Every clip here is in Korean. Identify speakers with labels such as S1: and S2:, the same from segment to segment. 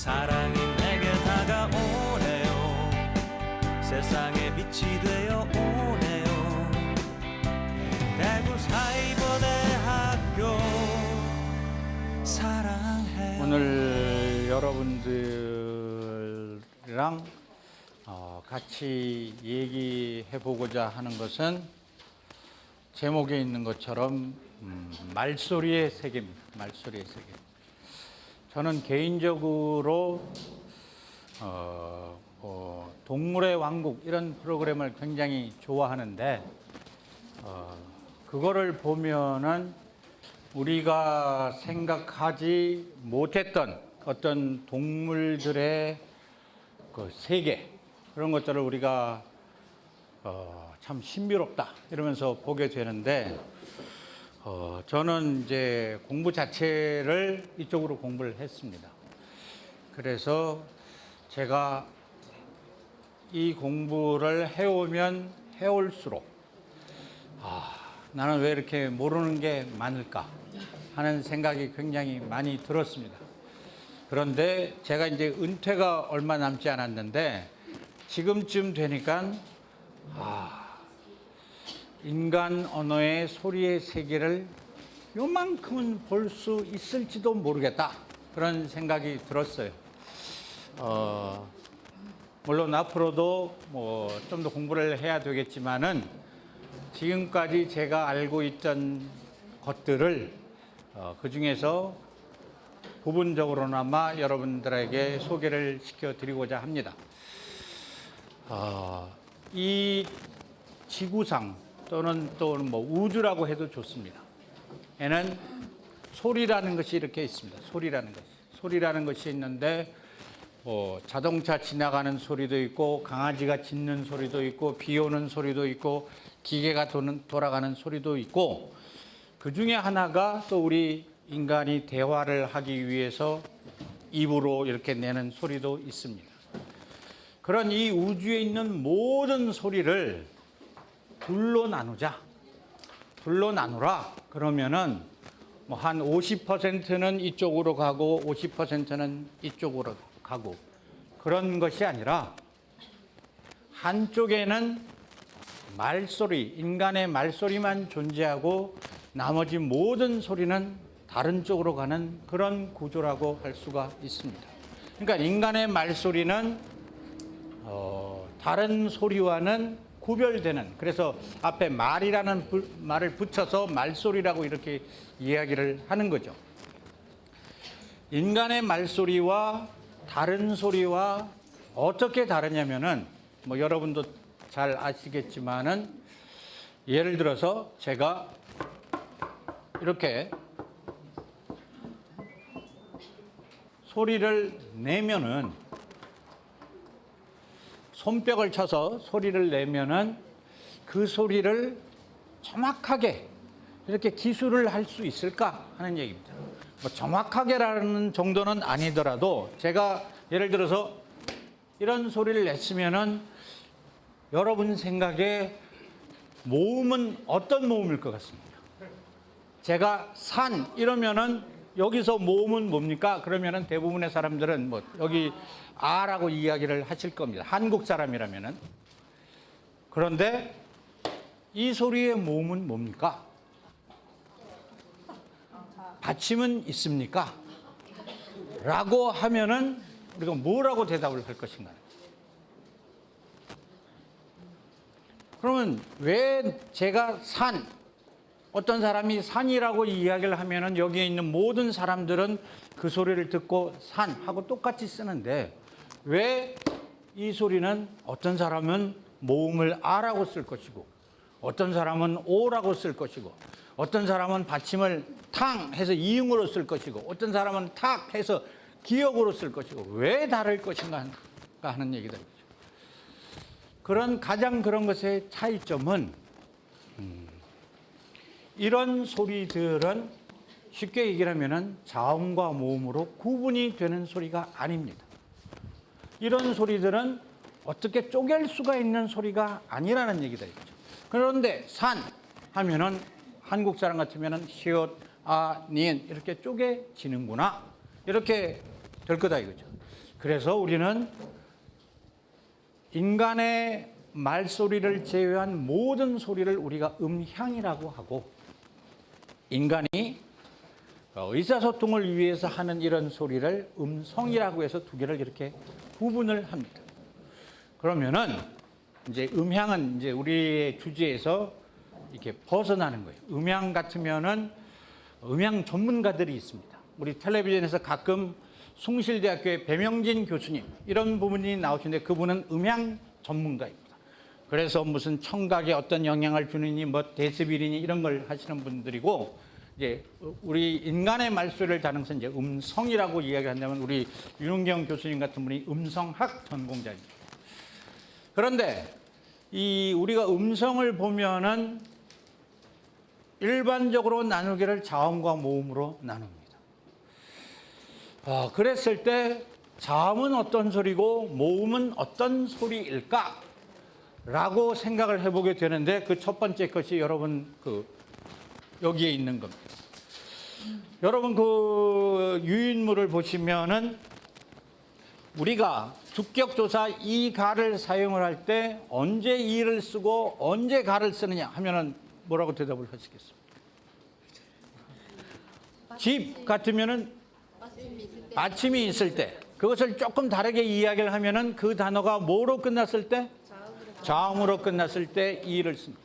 S1: 사랑이 내게 다가오네요. 세상의 빛이 되어 오네요. 대구 사이버대학교 사랑해.
S2: 오늘 여러분들이랑 같이 얘기해 보고자 하는 것은 제목에 있는 것처럼 말소리의 세계입니다. 말소리의 세계. 저는 개인적으로 동물의 왕국 이런 프로그램을 굉장히 좋아하는데 그거를 보면은 우리가 생각하지 못했던 어떤 동물들의 그 세계 그런 것들을 우리가 참 신비롭다 이러면서 보게 되는데 저는 이제 공부 자체를 이쪽으로 공부를 했습니다. 그래서 제가 이 공부를 해오면 해올수록 나는 왜 이렇게 모르는 게 많을까 하는 생각이 굉장히 많이 들었습니다. 그런데 제가 이제 은퇴가 얼마 남지 않았는데 지금쯤 되니까 인간 언어의 소리의 세계를 요만큼은 볼 수 있을지도 모르겠다 그런 생각이 들었어요. 물론 앞으로도 뭐 좀 더 공부를 해야 되겠지만은 지금까지 제가 알고 있던 것들을 그 중에서 부분적으로나마 여러분들에게 소개를 시켜드리고자 합니다. 이 지구상 또는 또 뭐 우주라고 해도 좋습니다. 에는 소리라는 것이 이렇게 있습니다. 소리라는 것이 있는데 자동차 지나가는 소리도 있고 강아지가 짖는 소리도 있고 비 오는 소리도 있고 기계가 돌아가는 소리도 있고 그 중에 하나가 또 우리 인간이 대화를 하기 위해서 입으로 이렇게 내는 소리도 있습니다. 그런 이 우주에 있는 모든 소리를 둘로 나누라. 그러면은 뭐 한 50%는 이쪽으로 가고 50%는 이쪽으로 가고 그런 것이 아니라 한쪽에는 말소리, 인간의 말소리만 존재하고 나머지 모든 소리는 다른 쪽으로 가는 그런 구조라고 할 수가 있습니다. 그러니까 인간의 말소리는 다른 소리와는 구별되는, 그래서 앞에 말이라는 말을 붙여서 말소리라고 이렇게 이야기를 하는 거죠. 인간의 말소리와 다른 소리와 어떻게 다르냐면은 뭐 여러분도 잘 아시겠지만은 예를 들어서 제가 이렇게 소리를 내면은 손뼉을 쳐서 소리를 내면은 그 소리를 정확하게 이렇게 기술을 할 수 있을까 하는 얘기입니다. 뭐 정확하게라는 정도는 아니더라도 제가 예를 들어서 이런 소리를 냈으면은 여러분 생각에 모음은 어떤 모음일 것 같습니까? 제가 산 이러면은 여기서 모음은 뭡니까? 그러면은 대부분의 사람들은 뭐 여기 아라고 이야기를 하실 겁니다. 한국 사람이라면은. 그런데 이 소리의 모음은 뭡니까? 받침은 있습니까? 라고 하면은 우리가 뭐라고 대답을 할 것인가? 그러면 왜 제가 어떤 사람이 산이라고 이야기를 하면은 여기에 있는 모든 사람들은 그 소리를 듣고 산하고 똑같이 쓰는데 왜 이 소리는 어떤 사람은 모음을 아라고 쓸 것이고 어떤 사람은 오라고 쓸 것이고 어떤 사람은 받침을 탕 해서 이응으로 쓸 것이고 어떤 사람은 탁 해서 기역으로 쓸 것이고 왜 다를 것인가 하는 얘기들. 가장 그런 것의 차이점은 이런 소리들은 쉽게 얘기를 하면은 자음과 모음으로 구분이 되는 소리가 아닙니다. 이런 소리들은 어떻게 쪼갤 수가 있는 소리가 아니라는 얘기다 이거죠. 그런데 산 하면은 한국 사람 같으면은 시옷, 아, 니은 이렇게 쪼개지는구나 이렇게 될 거다 이거죠. 그래서 우리는 인간의 말소리를 제외한 모든 소리를 우리가 음향이라고 하고, 인간이 의사소통을 위해서 하는 이런 소리를 음성이라고 해서 두 개를 이렇게 구분을 합니다. 그러면은 이제 음향은 이제 우리의 주제에서 이렇게 벗어나는 거예요. 음향 같으면은 음향 전문가들이 있습니다. 우리 텔레비전에서 가끔 숭실대학교의 배명진 교수님 이런 부분이 나오시는데 그분은 음향 전문가입니다. 그래서 무슨 청각에 어떤 영향을 주느니 뭐 데시벨이니 이런 걸 하시는 분들이고, 이제 우리 인간의 말소리를 다루는 것은 이제 음성이라고 이야기한다면 우리 윤은경 교수님 같은 분이 음성학 전공자입니다. 그런데 이 우리가 음성을 보면은 일반적으로 나누기를 자음과 모음으로 나눕니다. 그랬을 때 자음은 어떤 소리고 모음은 어떤 소리일까? 라고 생각을 해보게 되는데 그 첫 번째 것이 여러분 여기에 있는 겁니다. 여러분 그 유인물을 보시면은 우리가 주격조사 이 가를 사용을 할 때 언제 이를 쓰고 언제 가를 쓰느냐 하면은 뭐라고 대답을 하시겠습니까? 집 같으면은 마침이 있을 때, 그것을 조금 다르게 이야기를 하면은 그 단어가 뭐로 끝났을 때? 자음으로 끝났을 때 이를 씁니다.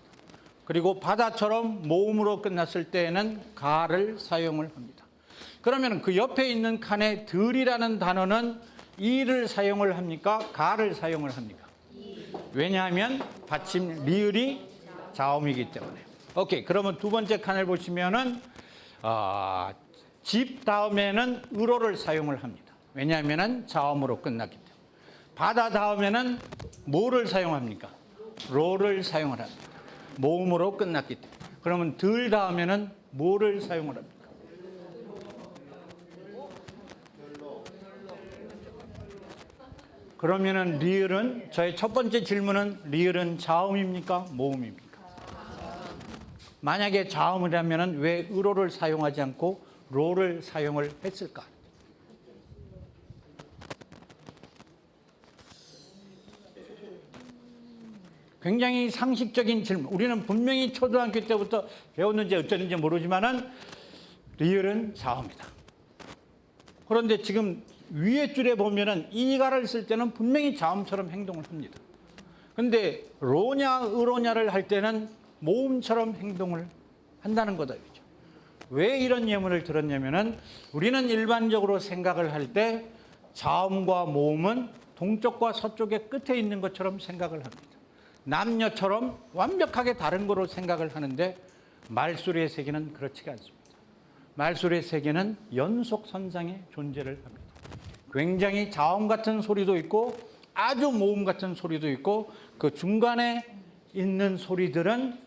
S2: 그리고 바다처럼 모음으로 끝났을 때에는 가를 사용을 합니다. 그러면 그 옆에 있는 칸에 들이라는 단어는 이를 사용을 합니까? 가를 사용을 합니까? 왜냐하면 받침 리을이 자음이기 때문에. 오케이. 그러면 두 번째 칸을 보시면은 집 다음에는 으로를 사용을 합니다. 왜냐하면 자음으로 끝났기 때문에. 바다 다음에는 뭐를 사용합니까? 로를 사용을 합니다. 모음으로 끝났기 때문에. 그러면 들 다음에는 뭐를 사용을 합니까? 그러면은 리을은, 저의 첫 번째 질문은 리을은 자음입니까? 모음입니까? 만약에 자음이라면 왜 으로를 사용하지 않고 로를 사용을 했을까? 굉장히 상식적인 질문. 우리는 분명히 초등학교 때부터 배웠는지 어쩌는지 모르지만은 리을은 자음이다. 그런데 지금 위에 줄에 보면은 이가를 쓸 때는 분명히 자음처럼 행동을 합니다. 근데 로냐 으로냐를 할 때는 모음처럼 행동을 한다는 거다. 그죠? 왜 이런 예문을 들었냐면은 우리는 일반적으로 생각을 할 때 자음과 모음은 동쪽과 서쪽의 끝에 있는 것처럼 생각을 합니다. 남녀처럼 완벽하게 다른 거로 생각을 하는데 말소리의 세계는 그렇지가 않습니다. 말소리의 세계는 연속선상의 존재를 합니다. 굉장히 자음 같은 소리도 있고 아주 모음 같은 소리도 있고 그 중간에 있는 소리들은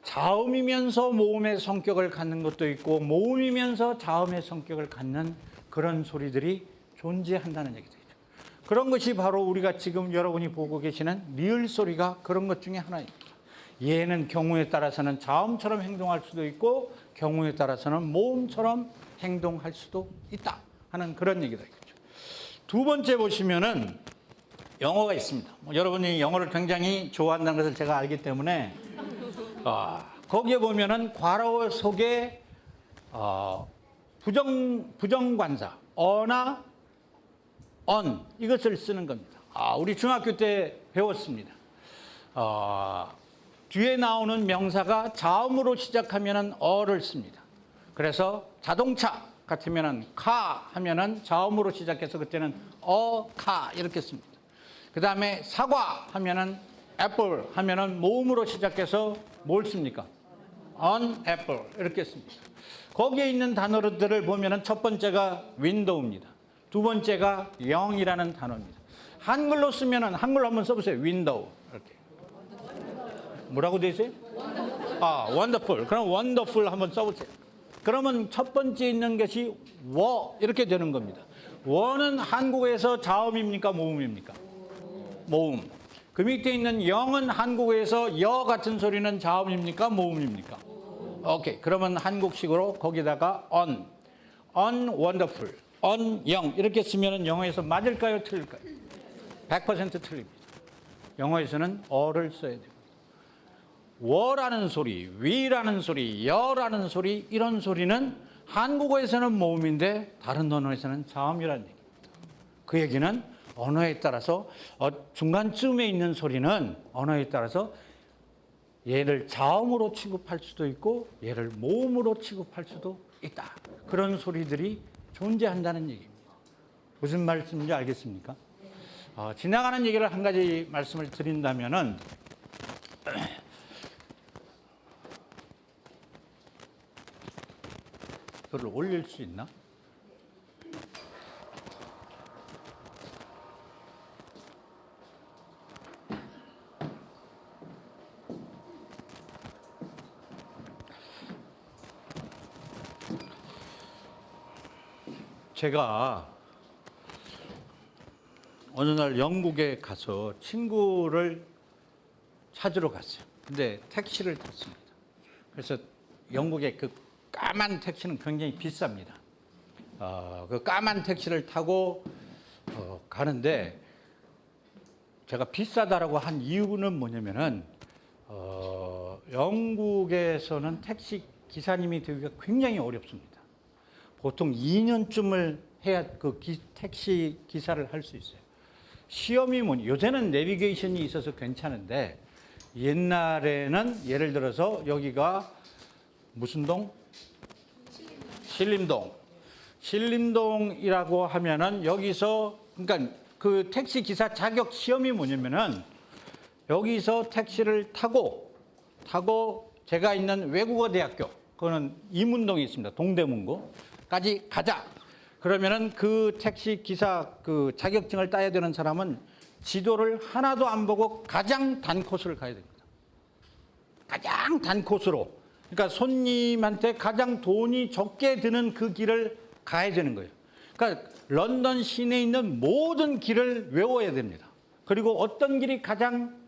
S2: 자음이면서 모음의 성격을 갖는 것도 있고 모음이면서 자음의 성격을 갖는 그런 소리들이 존재한다는 얘기죠. 그런 것이 바로 우리가 지금 여러분이 보고 계시는 리을 소리가 그런 것 중에 하나입니다. 얘는 경우에 따라서는 자음처럼 행동할 수도 있고 경우에 따라서는 모음처럼 행동할 수도 있다 하는 그런 얘기다. 두 번째 보시면은 영어가 있습니다. 여러분이 영어를 굉장히 좋아한다는 것을 제가 알기 때문에 거기에 보면은 괄호 속에 부정관사 어나 on 이것을 쓰는 겁니다. 우리 중학교 때 배웠습니다. 뒤에 나오는 명사가 자음으로 시작하면은 어를 씁니다. 그래서 자동차 같으면은 카 하면은 자음으로 시작해서 그때는 카 이렇게 씁니다. 그 다음에 사과 하면은 애플 하면은 모음으로 시작해서 뭘 씁니까? on apple 이렇게 씁니다. 거기에 있는 단어들을 보면은 첫 번째가 윈도우입니다. 두 번째가 영이라는 단어입니다. 한글로 쓰면은 한글로 한번 써보세요. 윈도우 이렇게. 뭐라고 되어 있어요? 원더풀. 그럼 원더풀 한번 써보세요. 그러면 첫 번째 있는 것이 워 이렇게 되는 겁니다. 워는 한국어에서 자음입니까? 모음입니까? 모음. 그 밑에 있는 영은 한국어에서 여 같은 소리는 자음입니까? 모음입니까? 오케이. 그러면 한국식으로 거기다가 on wonderful, on, 영 이렇게 쓰면 영어에서 맞을까요? 틀릴까요? 100% 틀립니다. 영어에서는 어를 써야 돼요. 워라는 소리, 위라는 소리, 여라는 소리 이런 소리는 한국어에서는 모음인데 다른 언어에서는 자음이라는 얘기입니다. 그 얘기는 언어에 따라서 중간쯤에 있는 소리는 언어에 따라서 얘를 자음으로 취급할 수도 있고 얘를 모음으로 취급할 수도 있다. 그런 소리들이 존재한다는 얘기입니다. 무슨 말씀인지 알겠습니까? 지나가는 얘기를 한 가지 말씀을 드린다면은 그걸 올릴 수 있나? 제가 어느 날 영국에 가서 친구를 찾으러 갔어요. 근데 택시를 탔습니다. 그래서 영국의 그 까만 택시는 굉장히 비쌉니다. 그 까만 택시를 타고 가는데 제가 비싸다라고 한 이유는 뭐냐면은 영국에서는 택시 기사님이 되기가 굉장히 어렵습니다. 보통 2년쯤을 해야 그 택시 기사를 할 수 있어요. 시험이 요새는 내비게이션이 있어서 괜찮은데 옛날에는 예를 들어서 여기가 무슨 동? 신림동. 신림동이라고 하면은 여기서 그러니까 그 택시 기사 자격 시험이 뭐냐면은 여기서 택시를 타고 제가 있는 외국어 대학교 그거는 이문동에 있습니다. 동대문고까지 가자. 그러면은 그 택시 기사 그 자격증을 따야 되는 사람은 지도를 하나도 안 보고 가장 단 코스를 가야 됩니다. 가장 단 코스로. 그러니까 손님한테 가장 돈이 적게 드는 그 길을 가야 되는 거예요. 그러니까 런던 시내에 있는 모든 길을 외워야 됩니다. 그리고 어떤 길이 가장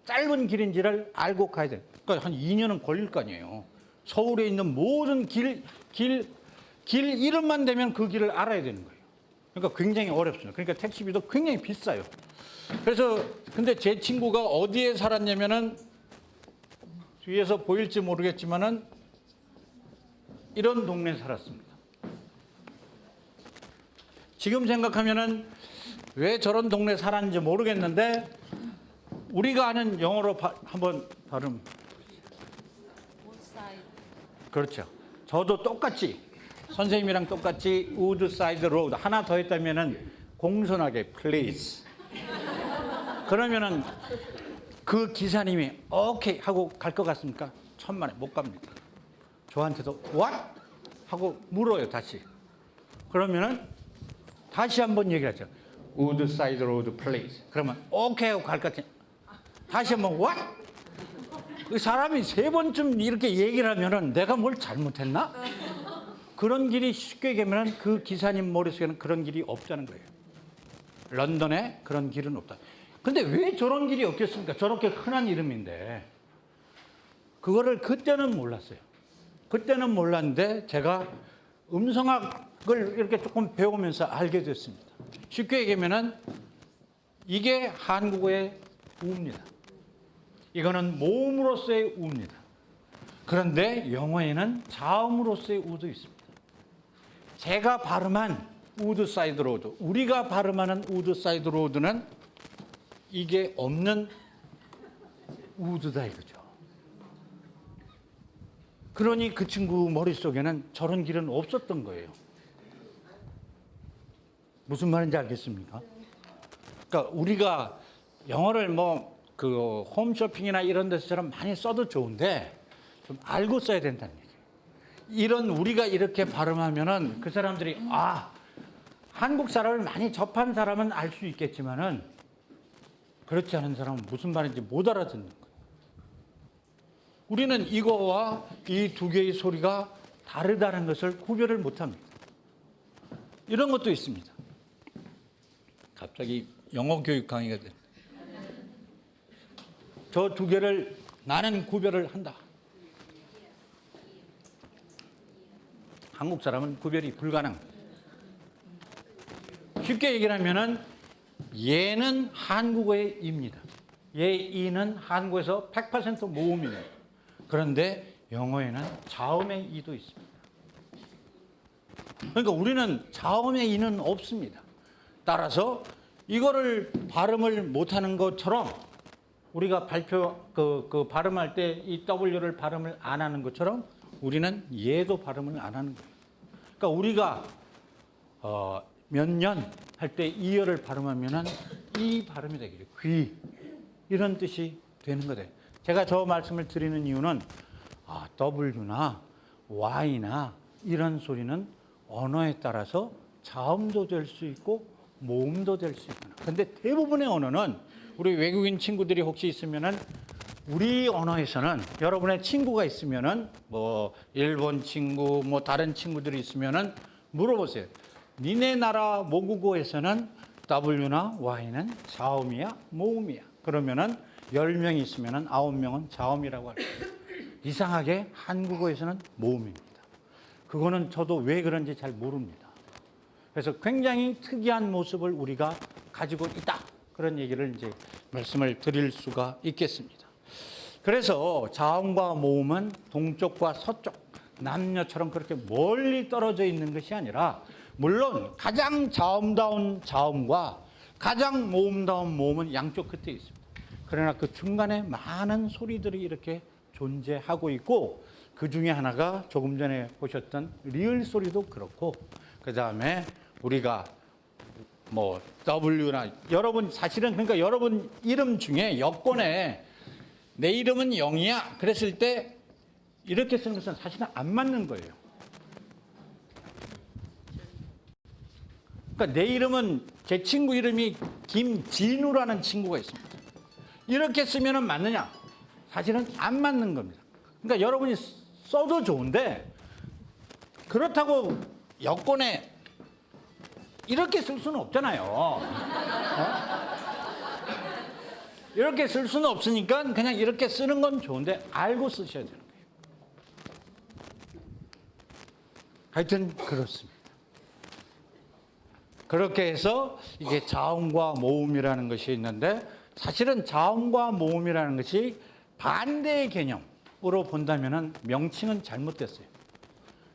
S2: 짧은 길인지를 알고 가야 돼요. 그러니까 한 2년은 걸릴 거 아니에요. 서울에 있는 모든 길 이름만 되면 그 길을 알아야 되는 거예요. 그러니까 굉장히 어렵습니다. 그러니까 택시비도 굉장히 비싸요. 그래서 근데 제 친구가 어디에 살았냐면은 뒤에서 보일지 모르겠지만은 이런 동네에 살았습니다. 지금 생각하면은 왜 저런 동네에 살았는지 모르겠는데 우리가 아는 영어로 한번 발음. 그렇죠. 저도 똑같이 선생님이랑 똑같이 우드사이드 로드 하나 더 했다면은 공손하게 please. 그러면은 그 기사님이 오케이 하고 갈 것 같습니까? 천만에 못 갑니다. 저한테도 what? 하고 물어요 다시. 그러면은 다시 한번 얘기를 하죠. 우드사이드 로드 please. 그러면 오케이 하고 갈 것 같아. 다시 한번 what? 그 사람이 3번쯤 이렇게 얘기를 하면은 내가 뭘 잘못했나? 그런 길이 쉽게 얘기하면 그 기사님 머릿속에는 그런 길이 없다는 거예요. 런던에 그런 길은 없다. 근데 왜 저런 길이 없겠습니까? 저렇게 흔한 이름인데. 그거를 그때는 몰랐어요. 그때는 몰랐는데 제가 음성학을 이렇게 조금 배우면서 알게 됐습니다. 쉽게 얘기하면 이게 한국어의 우입니다. 이거는 모음으로서의 우입니다. 그런데 영어에는 자음으로서의 우도 있습니다. 제가 발음한 우드사이드 로드, 우리가 발음하는 우드사이드 로드는 이게 없는 우드다 이거죠. 그러니 그 친구 머릿속에는 저런 길은 없었던 거예요. 무슨 말인지 알겠습니까? 그러니까 우리가 영어를 그 홈쇼핑이나 이런 데서처럼 많이 써도 좋은데 좀 알고 써야 된다는 얘기예요. 이런 우리가 이렇게 발음하면은 그 사람들이 한국 사람을 많이 접한 사람은 알 수 있겠지만은 그렇지 않은 사람은 무슨 말인지 못 알아듣는 거예요. 우리는 이거와 이 두 개의 소리가 다르다는 것을 구별을 못 합니다. 이런 것도 있습니다. 갑자기 영어 교육 강의가 됐네. 저 두 개를 나는 구별을 한다. 한국 사람은 구별이 불가능. 쉽게 얘기를 하면은 얘는 한국어의 이입니다. 얘 이는 한국에서 100% 모음이에요. 그런데 영어에는 자음의 이도 있습니다. 그러니까 우리는 자음의 이는 없습니다. 따라서 이거를 발음을 못하는 것처럼 우리가 발음할 때 이 W를 발음을 안 하는 것처럼 우리는 얘도 발음을 안 하는 거예요. 그러니까 우리가 몇 년 할 때 이어를 발음하면은 이 발음이 되겠죠. 귀 이런 뜻이 되는 거예요. 제가 저 말씀을 드리는 이유는 W나 Y나 이런 소리는 언어에 따라서 자음도 될 수 있고 모음도 될 수 있구나. 근데 대부분의 언어는 우리 외국인 친구들이 혹시 있으면은 우리 언어에서는 여러분의 친구가 있으면은 뭐 일본 친구 뭐 다른 친구들이 있으면은 물어보세요. 니네 나라 모국어에서는 W나 Y는 자음이야 모음이야. 그러면은 10명이 있으면은 9명은 자음이라고 할 거예요. 이상하게 한국어에서는 모음입니다. 그거는 저도 왜 그런지 잘 모릅니다. 그래서 굉장히 특이한 모습을 우리가 가지고 있다. 그런 얘기를 이제 말씀을 드릴 수가 있겠습니다. 그래서 자음과 모음은 동쪽과 서쪽, 남녀처럼 그렇게 멀리 떨어져 있는 것이 아니라 물론 가장 자음다운 자음과 가장 모음다운 모음은 양쪽 끝에 있습니다. 그러나 그 중간에 많은 소리들이 이렇게 존재하고 있고 그 중에 하나가 조금 전에 보셨던 리을 소리도 그렇고 그 다음에 우리가 뭐 W나 여러분 사실은 그러니까 여러분 이름 중에 여권에 내 이름은 영이야 그랬을 때 이렇게 쓰는 것은 사실은 안 맞는 거예요. 그러니까 내 이름은 제 친구 이름이 김진우라는 친구가 있습니다. 이렇게 쓰면은 맞느냐? 사실은 안 맞는 겁니다. 그러니까 여러분이 써도 좋은데 그렇다고 여권에 이렇게 쓸 수는 없잖아요. 이렇게 쓸 수는 없으니까 그냥 이렇게 쓰는 건 좋은데 알고 쓰셔야 되는 거예요. 하여튼 그렇습니다. 그렇게 해서 이게 자음과 모음이라는 것이 있는데 사실은 자음과 모음이라는 것이 반대의 개념으로 본다면은 명칭은 잘못됐어요.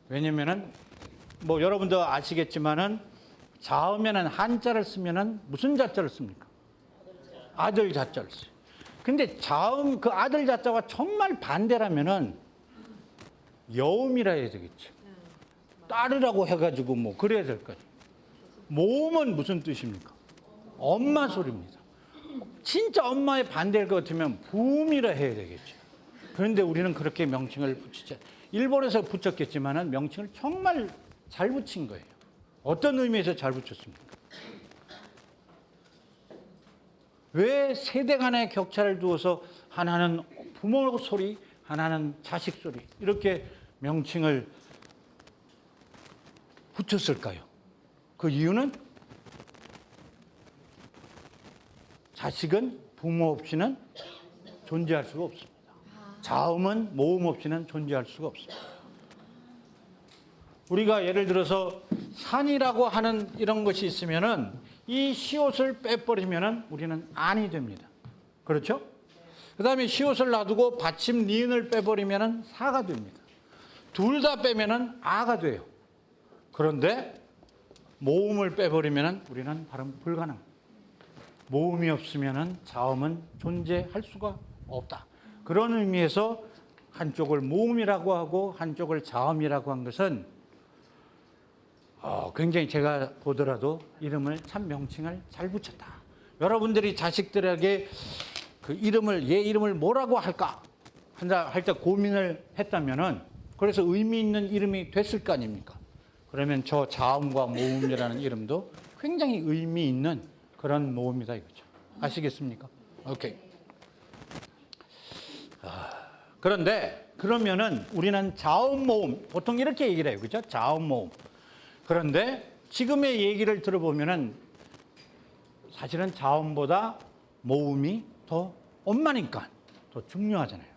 S2: 왜냐면은 뭐 여러분도 아시겠지만은 자음에는 한자를 쓰면은 무슨 자자를 씁니까? 아들 자자를 써요. 근데 자음 그 아들 자자와 정말 반대라면은 여음이라 해야 되겠죠. 딸이라고 해가지고 뭐 그래야 될 거예요. 모음은 무슨 뜻입니까? 엄마 소리입니다. 진짜 엄마의 반대일 것 같으면 부음이라 해야 되겠죠. 그런데 우리는 그렇게 명칭을 붙이자. 일본에서 붙였겠지만은 명칭을 정말 잘 붙인 거예요. 어떤 의미에서 잘 붙였습니까? 왜 세대 간의 격차를 두어서 하나는 부모 소리, 하나는 자식 소리 이렇게 명칭을 붙였을까요? 그 이유는 자식은 부모 없이는 존재할 수가 없습니다. 자음은 모음 없이는 존재할 수가 없습니다. 우리가 예를 들어서 산이라고 하는 이런 것이 있으면은 이 시옷을 빼버리면은 우리는 안이 됩니다. 그렇죠? 그 다음에 시옷을 놔두고 받침 니은을 빼버리면은 사가 됩니다. 둘 다 빼면은 아가 돼요. 그런데 모음을 빼버리면은 우리는 발음 불가능. 모음이 없으면은 자음은 존재할 수가 없다. 그런 의미에서 한쪽을 모음이라고 하고 한쪽을 자음이라고 한 것은 굉장히 제가 보더라도 이름을 참 명칭을 잘 붙였다. 여러분들이 자식들에게 그 이름을 얘 이름을 뭐라고 할까 할 때 고민을 했다면은 그래서 의미 있는 이름이 됐을 거 아닙니까? 그러면 저 자음과 모음이라는 이름도 굉장히 의미 있는 그런 모음이다 이거죠. 아시겠습니까? 오케이. 그런데 그러면은 우리는 자음 모음 보통 이렇게 얘기를 해요, 그렇죠? 자음 모음. 그런데 지금의 얘기를 들어보면은 사실은 자음보다 모음이 더 엄마니까 더 중요하잖아요.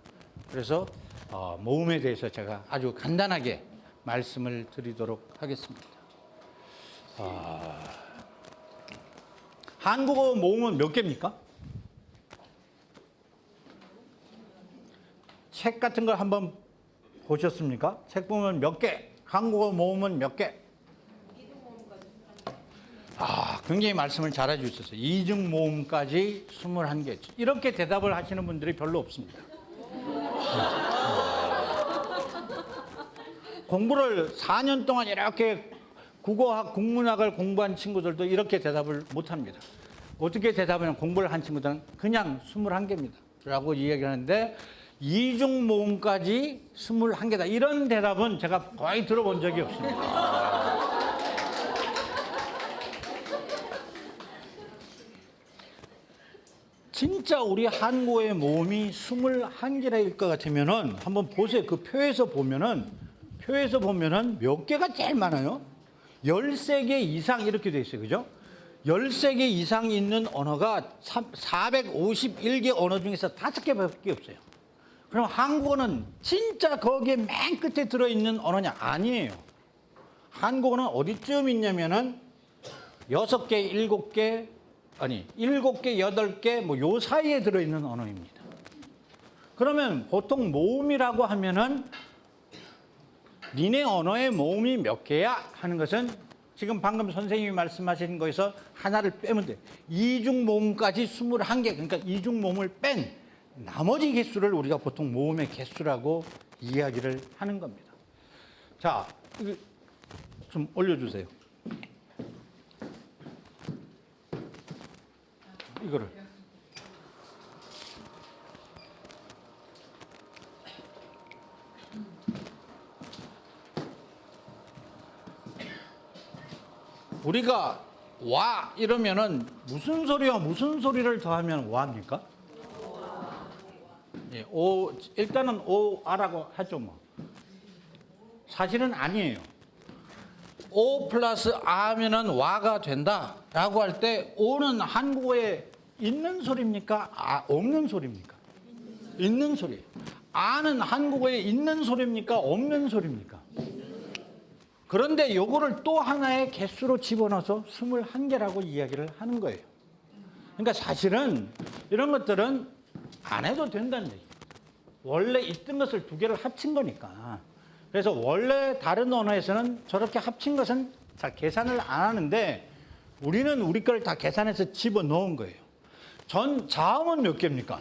S2: 그래서 모음에 대해서 제가 아주 간단하게 말씀을 드리도록 하겠습니다. 한국어 모음은 몇 개입니까? 책 같은 걸 한번 보셨습니까? 책 보면 몇 개? 한국어 모음은 몇 개? 굉장히 말씀을 잘해 주셨어요. 이중 모음까지 21개. 이렇게 대답을 하시는 분들이 별로 없습니다. 공부를 4년 동안 이렇게 국어학, 국문학을 공부한 친구들도 이렇게 대답을 못 합니다. 어떻게 대답하면 공부를 한 친구들은 그냥 21개입니다. 라고 이야기를 하는데 이중 모음까지 21개다. 이런 대답은 제가 거의 들어본 적이 없습니다. 진짜 우리 한국어의 모음이 21개일 것 같으면은 한번 보세요. 그 표에서 보면은 몇 개가 제일 많아요? 13개 이상 이렇게 돼 있어요. 그죠? 13개 이상 있는 언어가 451개 언어 중에서 5개밖에 없어요. 그럼 한국어는 진짜 거기에 맨 끝에 들어있는 언어냐? 아니에요. 한국어는 어디쯤 있냐면은 6개, 7개, 7개, 8개, 뭐 요 사이에 들어있는 언어입니다. 그러면 보통 모음이라고 하면은 니네 언어의 모음이 몇 개야? 하는 것은 지금 방금 선생님이 말씀하신 거에서 하나를 빼면 돼. 이중 모음까지 21개, 그러니까 이중 모음을 뺀 나머지 개수를 우리가 보통 모음의 개수라고 이야기를 하는 겁니다. 자, 이거 좀 올려주세요. 이거를. 우리가 와 이러면은 무슨 소리와 무슨 소리를 더하면 와입니까? 예, 일단은 오아라고 하죠 뭐. 사실은 아니에요. 오 플러스 아면은 와가 된다라고 할 때 오는 한국어에 있는 소리입니까? 없는 소리입니까? 있는 소리. 아는 한국어에 있는 소리입니까? 없는 소리입니까? 그런데 요거를 또 하나의 개수로 집어넣어서 21개라고 이야기를 하는 거예요. 그러니까 사실은 이런 것들은 안 해도 된다는 얘기예요. 원래 있던 것을 두 개를 합친 거니까. 그래서 원래 다른 언어에서는 저렇게 합친 것은 잘 계산을 안 하는데 우리는 우리 걸 다 계산해서 집어넣은 거예요. 자음은 몇 개입니까?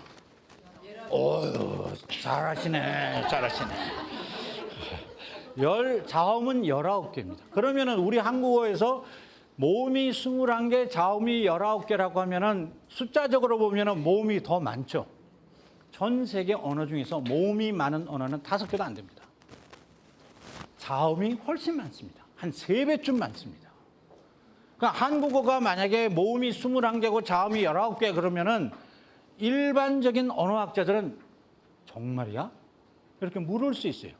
S2: 잘하시네. 자음은 19개입니다. 그러면은 우리 한국어에서 모음이 21개, 자음이 19개라고 하면은 숫자적으로 보면은 모음이 더 많죠. 전 세계 언어 중에서 모음이 많은 언어는 5개도 안 됩니다. 자음이 훨씬 많습니다. 한 3배쯤 많습니다. 그러니까 한국어가 만약에 모음이 21개고 자음이 19개 그러면은 일반적인 언어학자들은 정말이야? 이렇게 물을 수 있어요.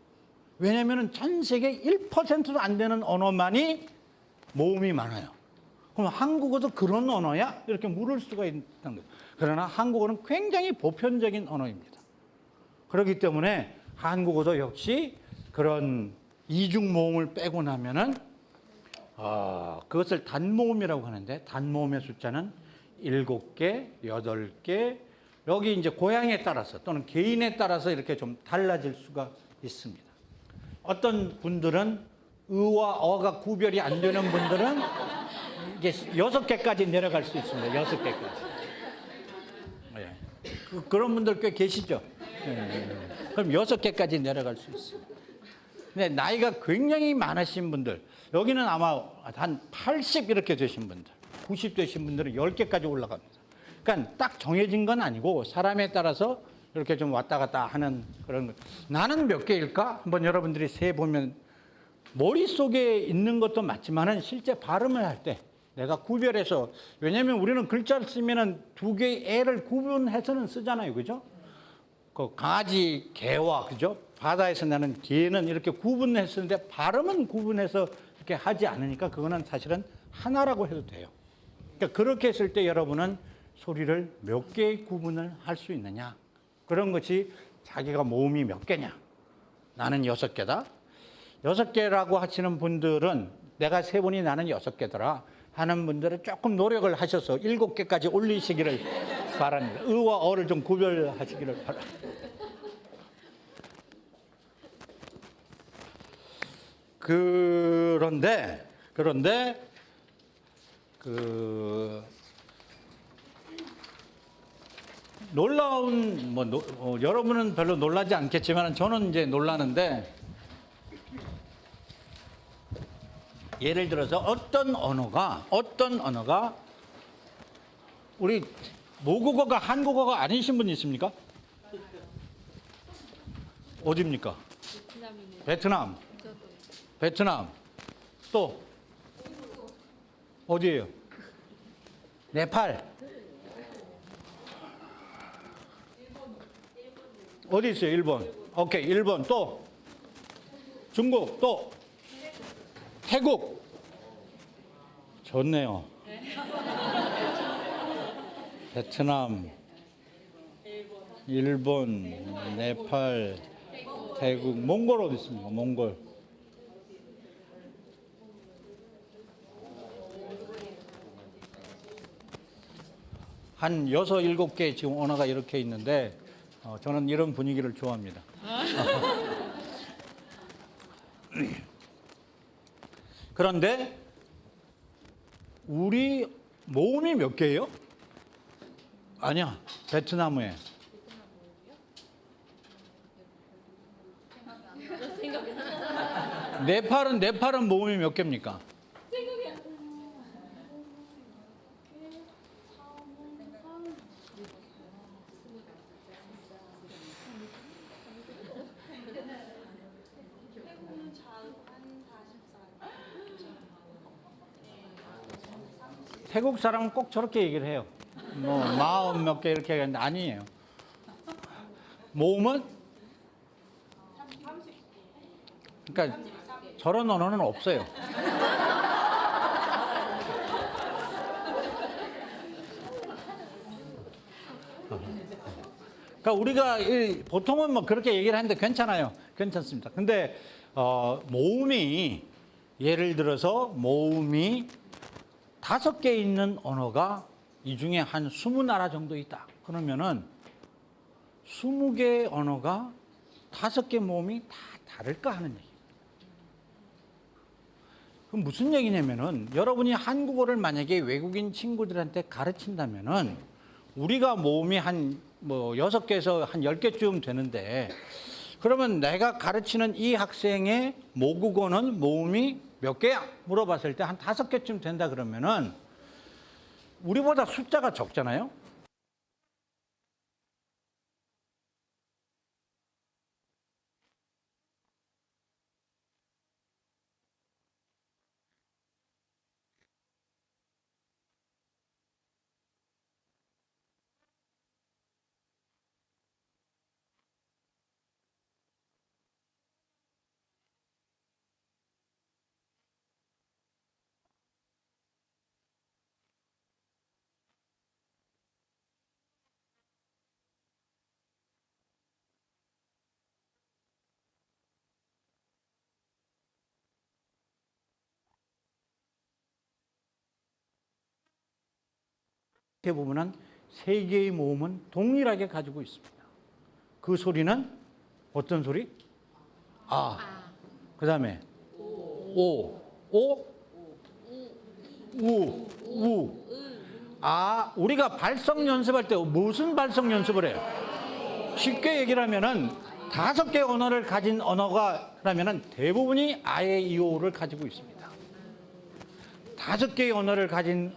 S2: 왜냐하면 전 세계 1%도 안 되는 언어만이 모음이 많아요. 그럼 한국어도 그런 언어야? 이렇게 물을 수가 있는 거예요. 그러나 한국어는 굉장히 보편적인 언어입니다. 그렇기 때문에 한국어도 역시 그런 이중 모음을 빼고 나면은 그것을 단모음이라고 하는데 단모음의 숫자는 7개, 8개 여기 이제 고향에 따라서 또는 개인에 따라서 이렇게 좀 달라질 수가 있습니다. 어떤 분들은 의와 어가 구별이 안 되는 분들은 이게 6개까지 내려갈 수 있습니다. 6개까지. 네. 그런 분들 꽤 계시죠? 네. 그럼 6개까지 내려갈 수 있습니다. 근데 나이가 굉장히 많으신 분들, 여기는 아마 한 80 이렇게 되신 분들, 90 되신 분들은 10개까지 올라갑니다. 그러니까 딱 정해진 건 아니고 사람에 따라서 이렇게 좀 왔다 갔다 하는 그런 거. 나는 몇 개일까? 한번 여러분들이 세보면 머릿속에 있는 것도 맞지만은 실제 발음을 할 때 내가 구별해서 왜냐하면 우리는 글자를 쓰면은 두 개의 애를 구분해서는 쓰잖아요. 그죠? 그 강아지, 개와 그죠? 바다에서 나는 개는 이렇게 구분했었는데 발음은 구분해서 이렇게 하지 않으니까 그거는 사실은 하나라고 해도 돼요. 그러니까 그렇게 했을 때 여러분은 소리를 몇 개의 구분을 할 수 있느냐? 그런 것이 자기가 모음이 몇 개냐? 나는 6개다. 6개라고 하시는 분들은 내가 세보니 나는 6개더라. 하는 분들은 조금 노력을 하셔서 7개까지 올리시기를 바랍니다. 의와 어를 좀 구별하시기를 바랍니다. 그런데 놀라운 여러분은 별로 놀라지 않겠지만 저는 이제 놀라는데, 예를 들어서 어떤 언어가 우리 모국어가 한국어가 아니신 분 있습니까? 어디입니까? 베트남. 또 어디예요? 네팔. 어디 있어요? 일본. 오케이, 일본. 또 중국. 또 태국. 좋네요. 베트남, 일본, 네팔, 태국. 몽골 어디 있습니까? 몽골. 한 6, 7개 지금 언어가 이렇게 있는데 저는 이런 분위기를 좋아합니다. 그런데 우리 모음이 몇 개예요? 아니야, 베트남에. 네팔은 모음이 몇 개입니까? 태국 사람은 꼭 저렇게 얘기를 해요. 뭐 마음 몇 개 이렇게 하는데 아니에요. 모음은? 그러니까 저런 언어는 없어요. 그러니까 우리가 보통은 뭐 그렇게 얘기를 하는데 괜찮아요. 괜찮습니다. 근데 모음이, 예를 들어서 모음이 5개 있는 언어가 이 중에 한 20나라 정도 있다. 그러면은 20개 언어가 5개 모음이 다 다를까 하는 얘기예요. 그럼 무슨 얘기냐면은, 여러분이 한국어를 만약에 외국인 친구들한테 가르친다면은 우리가 모음이 한 6개에서 한 10개쯤 되는데, 그러면 내가 가르치는 이 학생의 모국어는 모음이 몇 개야? 물어봤을 때 한 5개쯤 된다 그러면은 우리보다 숫자가 적잖아요? 이렇게 보면은 3개의 모음은 동일하게 가지고 있습니다. 그 소리는 어떤 소리? 아. 그 다음에 오, 우. 아, 우리가 발성 연습할 때 무슨 발성 연습을 해요? 쉽게 얘기를 하면은 5개 언어를 가진 언어가라면은 대부분이 아에 이오를 가지고 있습니다. 5개의 언어를 가진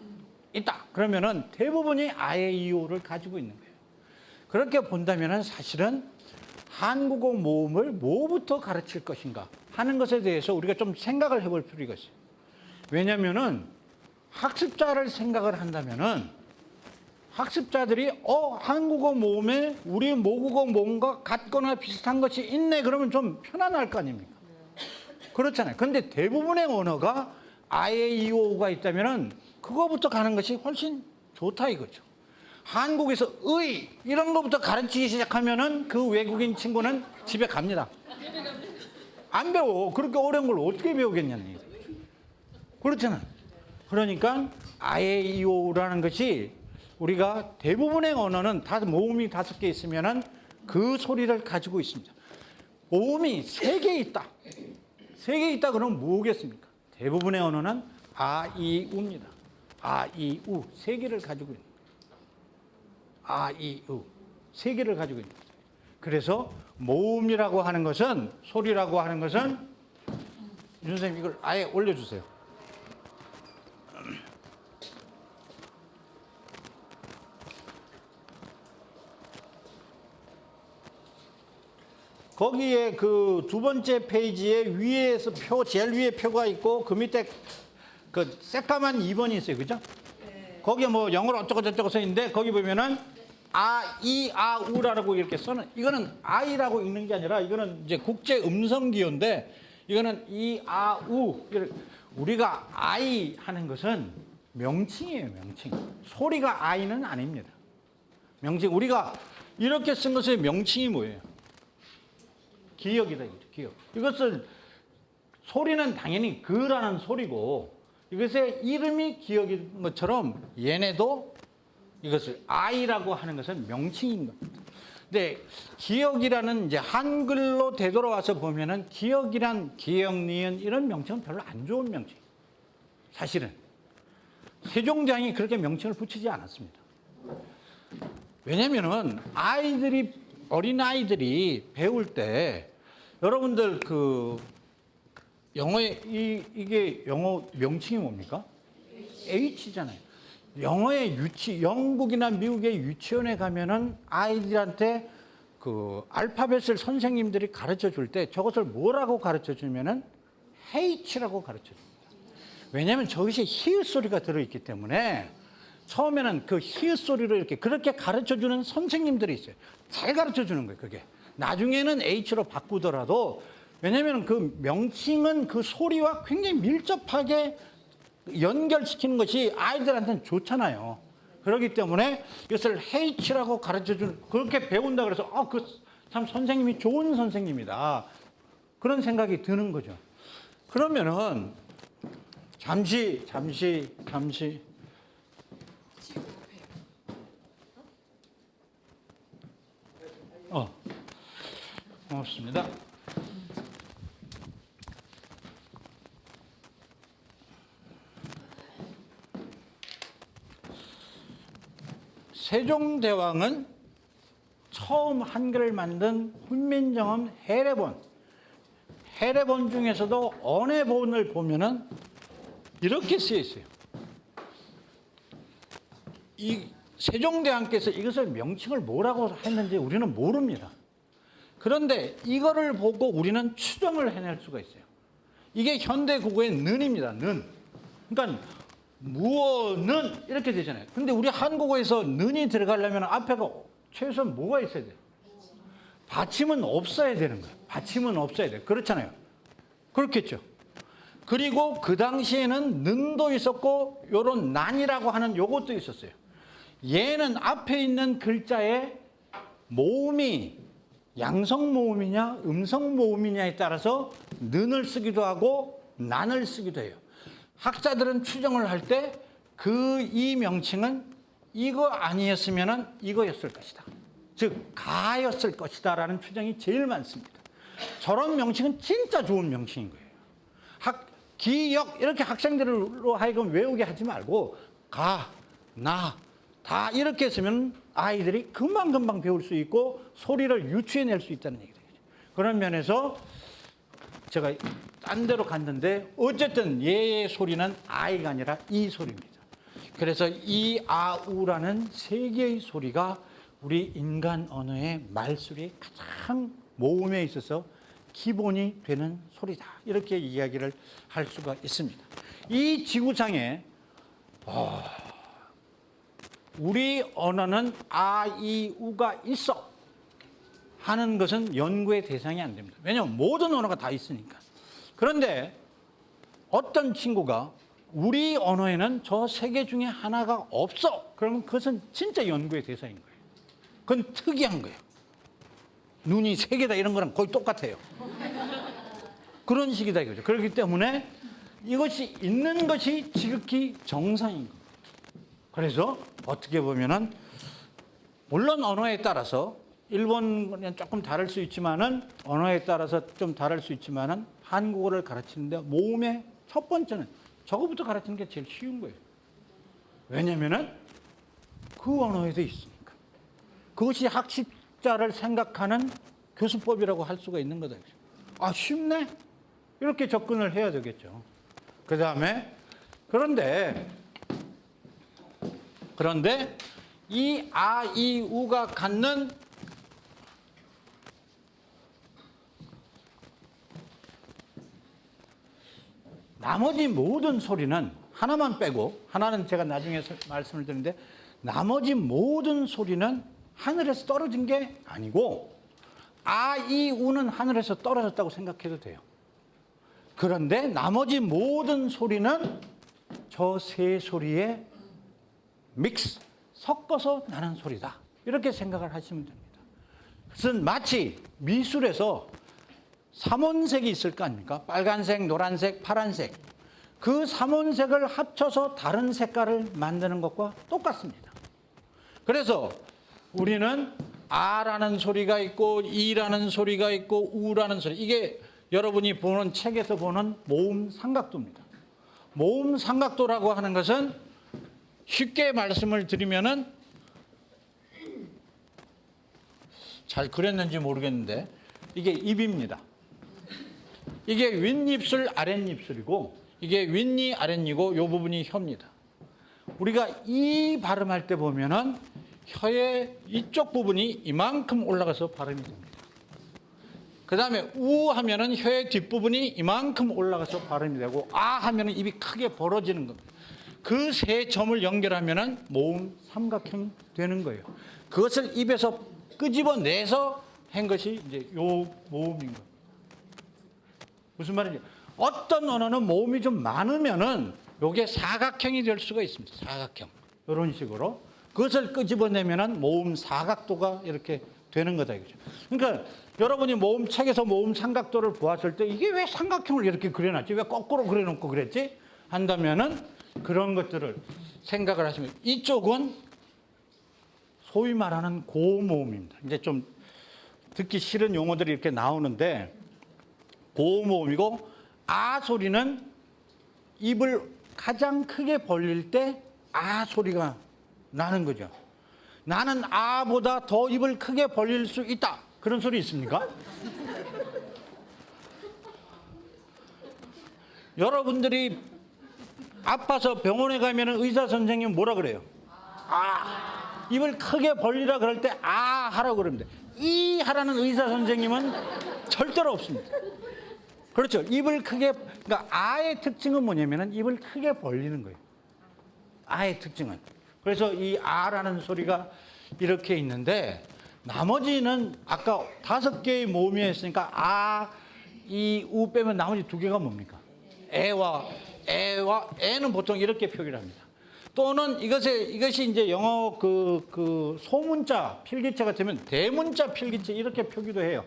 S2: 있다. 그러면은 대부분이 아에 이오를 가지고 있는 거예요. 그렇게 본다면은 사실은 한국어 모음을 뭐부터 가르칠 것인가 하는 것에 대해서 우리가 좀 생각을 해볼 필요가 있어요. 왜냐면은 학습자를 생각을 한다면은 학습자들이 한국어 모음에 우리 모국어 모음과 같거나 비슷한 것이 있네 그러면 좀 편안할 거 아닙니까? 그렇잖아요. 근데 대부분의 언어가 아에 이오가 있다면은 그거부터 가는 것이 훨씬 좋다 이거죠. 한국에서 의 이런 거부터 가르치기 시작하면은 그 외국인 친구는 집에 갑니다. 안 배워. 그렇게 어려운 걸 어떻게 배우겠냐는 얘기죠. 그렇잖아요. 그러니까 아에이오라는 것이 우리가 대부분의 언어는 다 모음이 5개 있으면은 그 소리를 가지고 있습니다. 모음이 3개 있다. 3개 있다 그러면 뭐겠습니까? 대부분의 언어는 아, 이, 우입니다. 아, 이, 우 3개를 가지고 있는 거예요. 아, 이, 우 3개를 가지고 있는 거예요. 그래서 모음이라고 하는 것은, 소리라고 하는 것은, 윤 선생님 이걸 아예 올려주세요. 거기에 그 2번째 페이지에 위에서 표, 제일 위에 표가 있고 그 밑에 그 새까만 2번이 있어요. 그죠? 네. 거기에 뭐 영어로 어쩌고저쩌고 써 있는데 거기 보면은 아, 이, 아, 우라고 이렇게 써는, 이거는 아이라고 읽는 게 아니라 이거는 이제 국제 음성 기호인데 이거는 이, 아, 우. 우리가 아이 하는 것은 명칭이에요, 명칭. 소리가 아이는 아닙니다. 명칭. 우리가 이렇게 쓴 것의 명칭이 뭐예요? 기억이다, 기억. 이것을, 소리는 당연히 그라는 소리고, 이것의 이름이 기억인 것처럼 얘네도 이것을 아이라고 하는 것은 명칭인 겁니다. 근데 기억이라는 이제 한글로 되돌아와서 보면은 기억이란 기억, 니은 이런 명칭은 별로 안 좋은 명칭. 사실은. 세종대왕이 그렇게 명칭을 붙이지 않았습니다. 왜냐면은 아이들이, 어린아이들이 배울 때 여러분들 그 영어에 이게 영어 명칭이 뭡니까? H잖아요. 영어의 영국이나 미국의 유치원에 가면은 아이들한테 그 알파벳을 선생님들이 가르쳐 줄 때 저것을 뭐라고 가르쳐 주면은 H라고 가르쳐 줍니다. 왜냐하면 저것이 히읗 소리가 들어있기 때문에 처음에는 그 히읗 소리로 이렇게 그렇게 가르쳐 주는 선생님들이 있어요. 잘 가르쳐 주는 거예요, 그게. 나중에는 H로 바꾸더라도, 왜냐하면 그 명칭은 그 소리와 굉장히 밀접하게 연결시키는 것이 아이들한테는 좋잖아요. 그렇기 때문에 이것을 H라고 가르쳐 주는, 그렇게 배운다 그래서 그 참 선생님이 좋은 선생님이다. 그런 생각이 드는 거죠. 그러면은 잠시 고맙습니다. 세종대왕은 처음 한글을 만든 훈민정음 해례본 중에서도 언해본을 보면은 이렇게 쓰여 있어요. 이 세종대왕께서 이것을 명칭을 뭐라고 했는지 우리는 모릅니다. 그런데 이거를 보고 우리는 추정을 해낼 수가 있어요. 이게 현대 국어의 는입니다. 는. 그러니까 무어는 이렇게 되잖아요. 근데 우리 한국어에서 는이 들어가려면 앞에가 최소한 뭐가 있어야 돼요? 받침은 없어야 되는 거예요. 받침은 없어야 돼요. 그렇잖아요. 그렇겠죠. 그리고 그 당시에는 는도 있었고 요런 난이라고 하는 요것도 있었어요. 얘는 앞에 있는 글자에 모음이 양성 모음이냐 음성 모음이냐에 따라서 는을 쓰기도 하고 난을 쓰기도 해요. 학자들은 추정을 할 때 그 이 명칭은 이거 아니었으면은 이거였을 것이다. 즉 가였을 것이다라는 추정이 제일 많습니다. 저런 명칭은 진짜 좋은 명칭인 거예요. 기역 이렇게 학생들로 하여금 외우게 하지 말고 가, 나, 다 이렇게 쓰면 아이들이 금방금방 배울 수 있고 소리를 유추해낼 수 있다는 얘기죠. 그런 면에서 제가 딴 데로 갔는데 어쨌든 얘의 소리는 아이가 아니라 이 소리입니다. 그래서 이, 아, 우라는 3개의 소리가 우리 인간 언어의 말소리의 가장 모음에 있어서 기본이 되는 소리다. 이렇게 이야기를 할 수가 있습니다. 이 지구상에 우리 언어는 아, 이, 우가 있어 하는 것은 연구의 대상이 안 됩니다. 왜냐하면 모든 언어가 다 있으니까. 그런데 어떤 친구가 우리 언어에는 저 3개 중에 하나가 없어. 그러면 그것은 진짜 연구의 대상인 거예요. 그건 특이한 거예요. 눈이 3개다 이런 거랑 거의 똑같아요. 그런 식이다 이거죠. 그렇기 때문에 이것이 있는 것이 지극히 정상인 겁니다. 그래서 어떻게 보면은 물론 언어에 따라서 일본은 조금 다를 수 있지만은 언어에 따라서 좀 다를 수 있지만은 한국어를 가르치는데 모음의 첫 번째는 저거부터 가르치는 게 제일 쉬운 거예요. 왜냐면은 그 언어에 돼 있으니까. 그것이 학습자를 생각하는 교수법이라고 할 수가 있는 거다. 아, 쉽네? 이렇게 접근을 해야 되겠죠. 그 다음에 그런데 이 아, 이, 우가 갖는 나머지 모든 소리는 하나만 빼고, 하나는 제가 나중에 말씀을 드리는데, 나머지 모든 소리는 하늘에서 떨어진 게 아니고 아, 이, 우는 하늘에서 떨어졌다고 생각해도 돼요. 그런데 나머지 모든 소리는 저 세 소리의 믹스, 섞어서 나는 소리다. 이렇게 생각을 하시면 됩니다. 그것은 마치 미술에서 삼원색이 있을 거 아닙니까? 빨간색, 노란색, 파란색. 그 삼원색을 합쳐서 다른 색깔을 만드는 것과 똑같습니다. 그래서 우리는 아라는 소리가 있고 이라는 소리가 있고 우라는 소리. 이게 여러분이 보는 책에서 보는 모음 삼각도입니다. 모음 삼각도라고 하는 것은 쉽게 말씀을 드리면은 잘 그렸는지 모르겠는데 이게 입입니다. 이게 윗입술, 아랫입술이고 이게 윗니, 아랫니고 이 부분이 혀입니다. 우리가 이 발음할 때 보면은 혀의 이쪽 부분이 이만큼 올라가서 발음이 됩니다. 그 다음에 우 하면은 혀의 뒷부분이 이만큼 올라가서 발음이 되고 아 하면은 입이 크게 벌어지는 겁니다. 그 세 점을 연결하면은 모음 삼각형이 되는 거예요. 그것을 입에서 끄집어내서 한 것이 이제 요 모음인 거예요. 무슨 말인지. 어떤 언어는 모음이 좀 많으면은 요게 사각형이 될 수가 있습니다. 사각형. 이런 식으로. 그것을 끄집어내면은 모음 사각도가 이렇게 되는 거다 이거죠. 그러니까 여러분이 모음 책에서 모음 삼각도를 보았을 때 이게 왜 삼각형을 이렇게 그려놨지? 왜 거꾸로 그려놓고 그랬지? 한다면은 그런 것들을 생각을 하시면 이쪽은 소위 말하는 고모음입니다. 이제 좀 듣기 싫은 용어들이 이렇게 나오는데 고모음이고 아 소리는 입을 가장 크게 벌릴 때 아 소리가 나는 거죠. 나는 아보다 더 입을 크게 벌릴 수 있다. 그런 소리 있습니까? 여러분들이 아파서 병원에 가면 의사 선생님 뭐라 그래요? 아. 입을 크게 벌리라 그럴 때 아 하라고 그럽니다. 이 하라는 의사 선생님은 절대로 없습니다. 그렇죠. 입을 크게, 그러니까 아의 특징은 뭐냐면은 입을 크게 벌리는 거예요. 아의 특징은. 그래서 이 아라는 소리가 이렇게 있는데 나머지는 아까 5개의 모음이 했으니까 아, 이, 우 빼면 나머지 2개가 뭡니까? 애와 애는 보통 이렇게 표기를 합니다. 또는 이것이 이제 영어 그 소문자 필기체 같으면 대문자 필기체 이렇게 표기도 해요.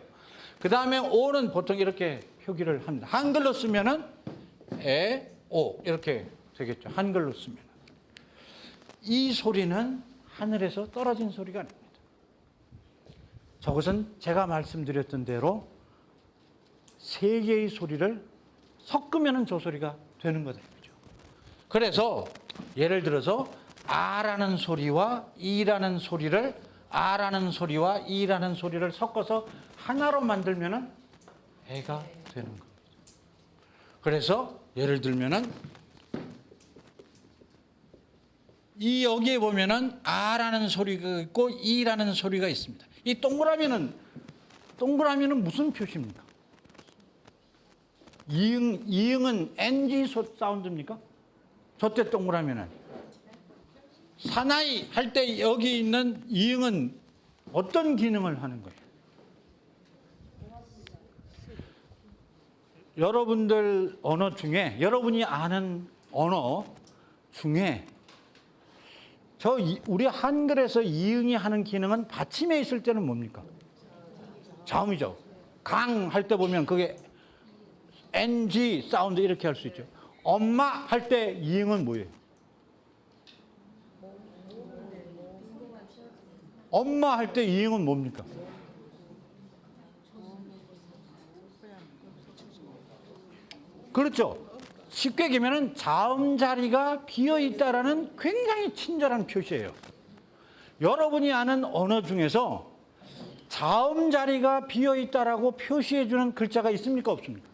S2: 그 다음에 오는 보통 이렇게 표기를 합니다. 한글로 쓰면은 에, 오 이렇게 되겠죠. 한글로 쓰면. 이 소리는 하늘에서 떨어진 소리가 아닙니다. 저것은 제가 말씀드렸던 대로 3개의 소리를 섞으면 저 소리가 되는 거다. 그래서 예를 들어서 아라는 소리와 이라는 소리를 아라는 소리와 이라는 소리를 섞어서 하나로 만들면 애가 되는 겁니다. 그래서 예를 들면은 이 여기에 보면은 아라는 소리가 있고 이라는 소리가 있습니다. 이 동그라미는 무슨 표시입니까? 이응은 NG 사운드입니까? 저때 동그라미는 사나이 할 때 여기 있는 이응은 어떤 기능을 하는 거예요? 여러분들 언어 중에 여러분이 아는 언어 중에 우리 한글에서 이응이 하는 기능은 받침에 있을 때는 뭡니까? 자음이죠. 강 할 때 보면 그게 NG 사운드 이렇게 할 수 있죠. 엄마 할 때 이응은 뭐예요? 엄마 할 때 이응은 뭡니까? 그렇죠. 쉽게 얘기하면 자음 자리가 비어 있다라는 굉장히 친절한 표시예요. 여러분이 아는 언어 중에서 자음 자리가 비어 있다라고 표시해 주는 글자가 있습니까? 없습니까?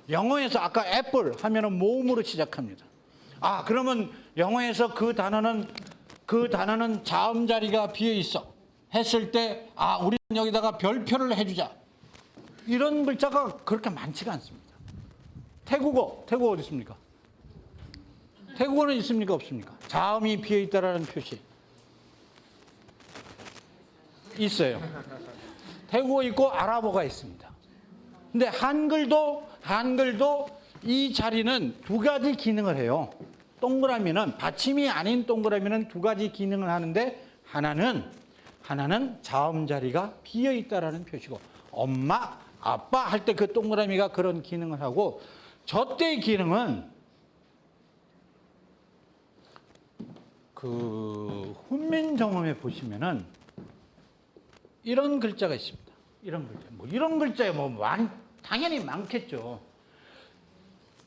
S2: 영어에서 아까 애플 하면은 모음으로 시작합니다. 아, 그러면 영어에서 그 단어는 자음 자리가 비어 있어 했을 때, 아, 우리는 여기다가 별표를 해주자. 이런 글자가 그렇게 많지가 않습니다. 태국어 어디 있습니까? 태국어는 있습니까? 없습니까? 자음이 비어 있다라는 표시 있어요. 태국어 있고 아랍어가 있습니다. 근데 한글도 이 자리는 두 가지 기능을 해요. 동그라미는, 받침이 아닌 동그라미는 두 가지 기능을 하는데, 하나는 자음 자리가 비어 있다라는 표시고, 엄마, 아빠 할 때 그 동그라미가 그런 기능을 하고, 저 때의 기능은 그 훈민정음에 보시면은 이런 글자가 있습니다. 이런 글자. 이런 글자에 당연히 많겠죠.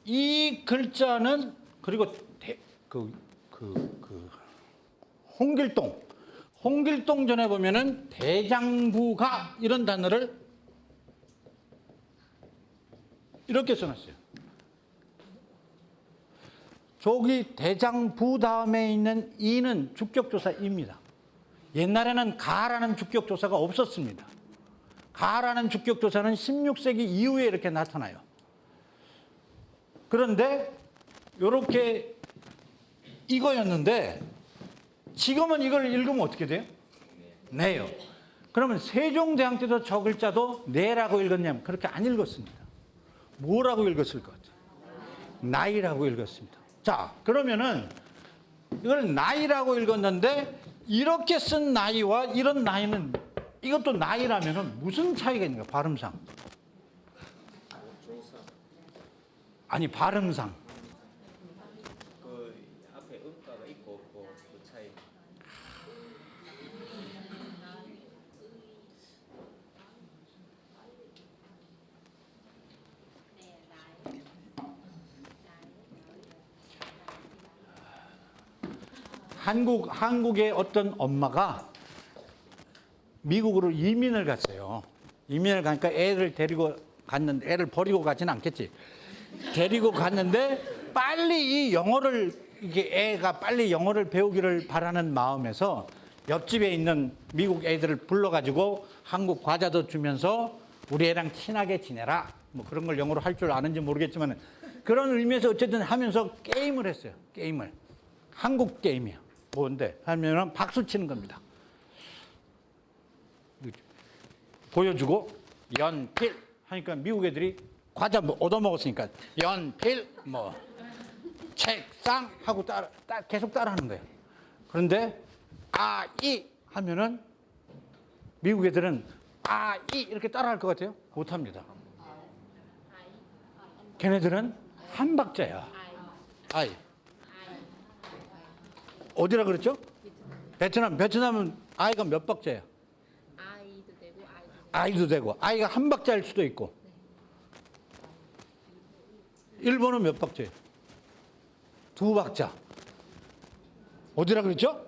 S2: 이 글자는, 그리고 홍길동 전에 보면은 대장부가 이런 단어를 이렇게 써놨어요. 저기 대장부 다음에 있는 이는 주격조사 입니다. 옛날에는 가라는 주격조사가 없었습니다. 가라는 주격조사는 16세기 이후에 이렇게 나타나요. 그런데 이렇게 이거였는데 지금은 이걸 읽으면 어떻게 돼요? 네요. 그러면 세종대왕 때도 저 글자도 네라고 읽었냐면 그렇게 안 읽었습니다. 뭐라고 읽었을 것 같아요? 나이라고 읽었습니다. 자, 그러면은 이걸 나이라고 읽었는데 이렇게 쓴 나이와 이런 나이는, 이것도 나이라면은 무슨 차이가 있는가? 발음상. 아니, 발음상.
S3: 그 앞에 음가가 있고 없고 그 차이.
S2: 한국의 어떤 엄마가 미국으로 이민을 갔어요. 이민을 가니까 애를 데리고 갔는데, 애를 버리고 가지는 않겠지. 데리고 갔는데 빨리 이게 애가 빨리 영어를 배우기를 바라는 마음에서 옆집에 있는 미국 애들을 불러가지고 한국 과자도 주면서 우리 애랑 친하게 지내라. 뭐 그런 걸 영어로 할 줄 아는지 모르겠지만 그런 의미에서 어쨌든 하면서 게임을 했어요. 게임을. 한국 게임이야. 뭔데? 하면은 박수 치는 겁니다. 보여주고 연필 하니까 미국 애들이 과자 얻어먹었으니까 연필 책상 하고 계속 따라하는 거예요. 그런데 아이 하면은 미국 애들은 아이 이렇게 따라할 것 같아요? 못합니다. 걔네들은 한 박자야. 아이. 어디라 그랬죠? 베트남은 아이가 몇 박자야? 아이도 되고 아이가 한 박자일 수도 있고. 일본은 몇 박자예요? 두 박자. 어디라 그랬죠?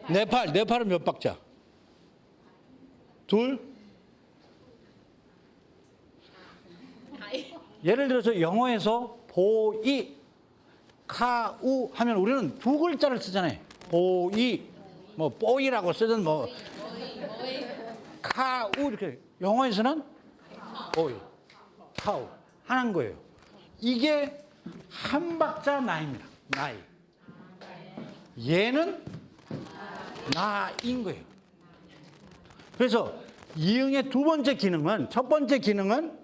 S2: 네팔은 몇 박자? 둘? 예를 들어서 영어에서 보이, 카우 하면 우리는 두 글자를 쓰잖아요. 보이, 뽀이라고 쓰든 카우 이렇게. 영어에서는 보이, 카우 하는 거예요. 이게 한 박자 나이입니다. 나이. 얘는 나인 거예요. 그래서 이응의 두 번째 기능은, 첫 번째 기능은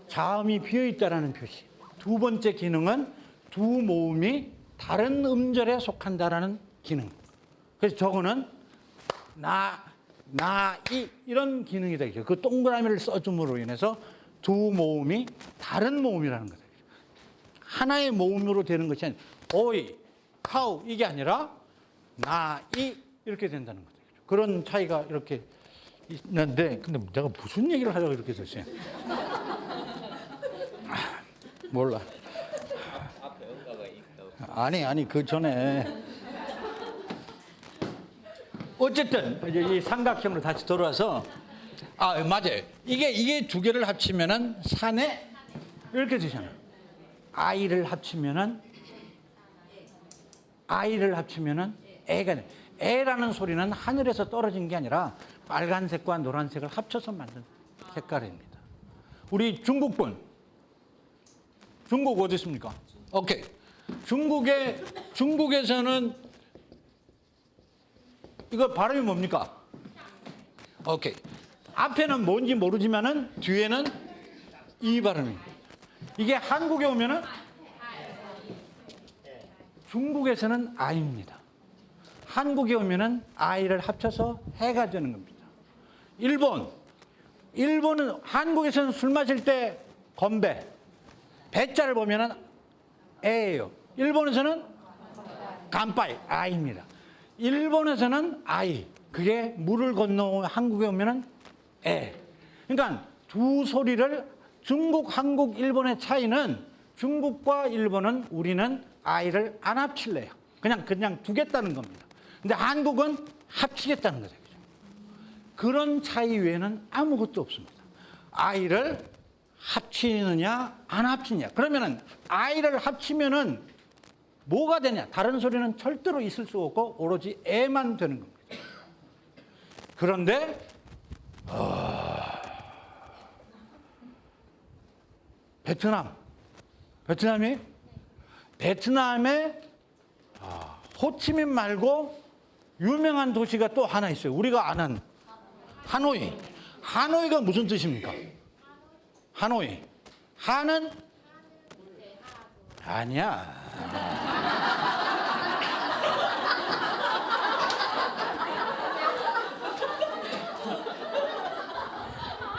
S2: 자음이 비어 있다라는 표시. 두 번째 기능은 두 모음이 다른 음절에 속한다라는 기능. 그래서 저거는 나이 이런 기능이 되죠. 그 동그라미를 써줌으로 인해서 두 모음이 다른 모음이라는 거죠. 하나의 모음으로 되는 것이 아니라 오이, 카우 이게 아니라 나이 이렇게 된다는 거죠. 그런 차이가 이렇게 있는데 근데 내가 무슨 얘기를 하려고 이렇게 됐어요? 몰라.
S3: 앞에 응가가 있다고.
S2: 아니 그 전에 어쨌든 이제 이 삼각형으로 다시 돌아와서 맞아요. 이게 두 개를 합치면은 산에 이렇게 되잖아. 아이를 합치면은 애가 돼. 애라는 소리는 하늘에서 떨어진 게 아니라 빨간색과 노란색을 합쳐서 만든 색깔입니다. 우리 중국분, 중국 어디 있습니까? 오케이. 중국에서는 이거 발음이 뭡니까? 오케이. 앞에는 뭔지 모르지만은 뒤에는 이 발음입니다. 이게 한국에 오면은 중국에서는 아입니다. 한국에 오면은 아이를 합쳐서 해가 되는 겁니다. 일본은 한국에서는 술 마실 때 건배, 배자를 보면은 에예요. 일본에서는 간파이, 아입니다. 일본에서는 아이, 그게 물을 건너 한국에 오면은 에. 그러니까 두 소리를 중국, 한국, 일본의 차이는 중국과 일본은 우리는 아이를 안 합칠래요. 그냥 두겠다는 겁니다. 근데 한국은 합치겠다는 거죠. 그런 차이 외에는 아무것도 없습니다. 아이를 합치느냐 안 합치느냐. 그러면은 아이를 합치면은 뭐가 되냐? 다른 소리는 절대로 있을 수 없고 오로지 애만 되는 겁니다. 그런데 베트남에 호치민 말고 유명한 도시가 또 하나 있어요. 우리가 아는 하노이. 하노이가 무슨 뜻입니까? 하노이. 하는 아니야.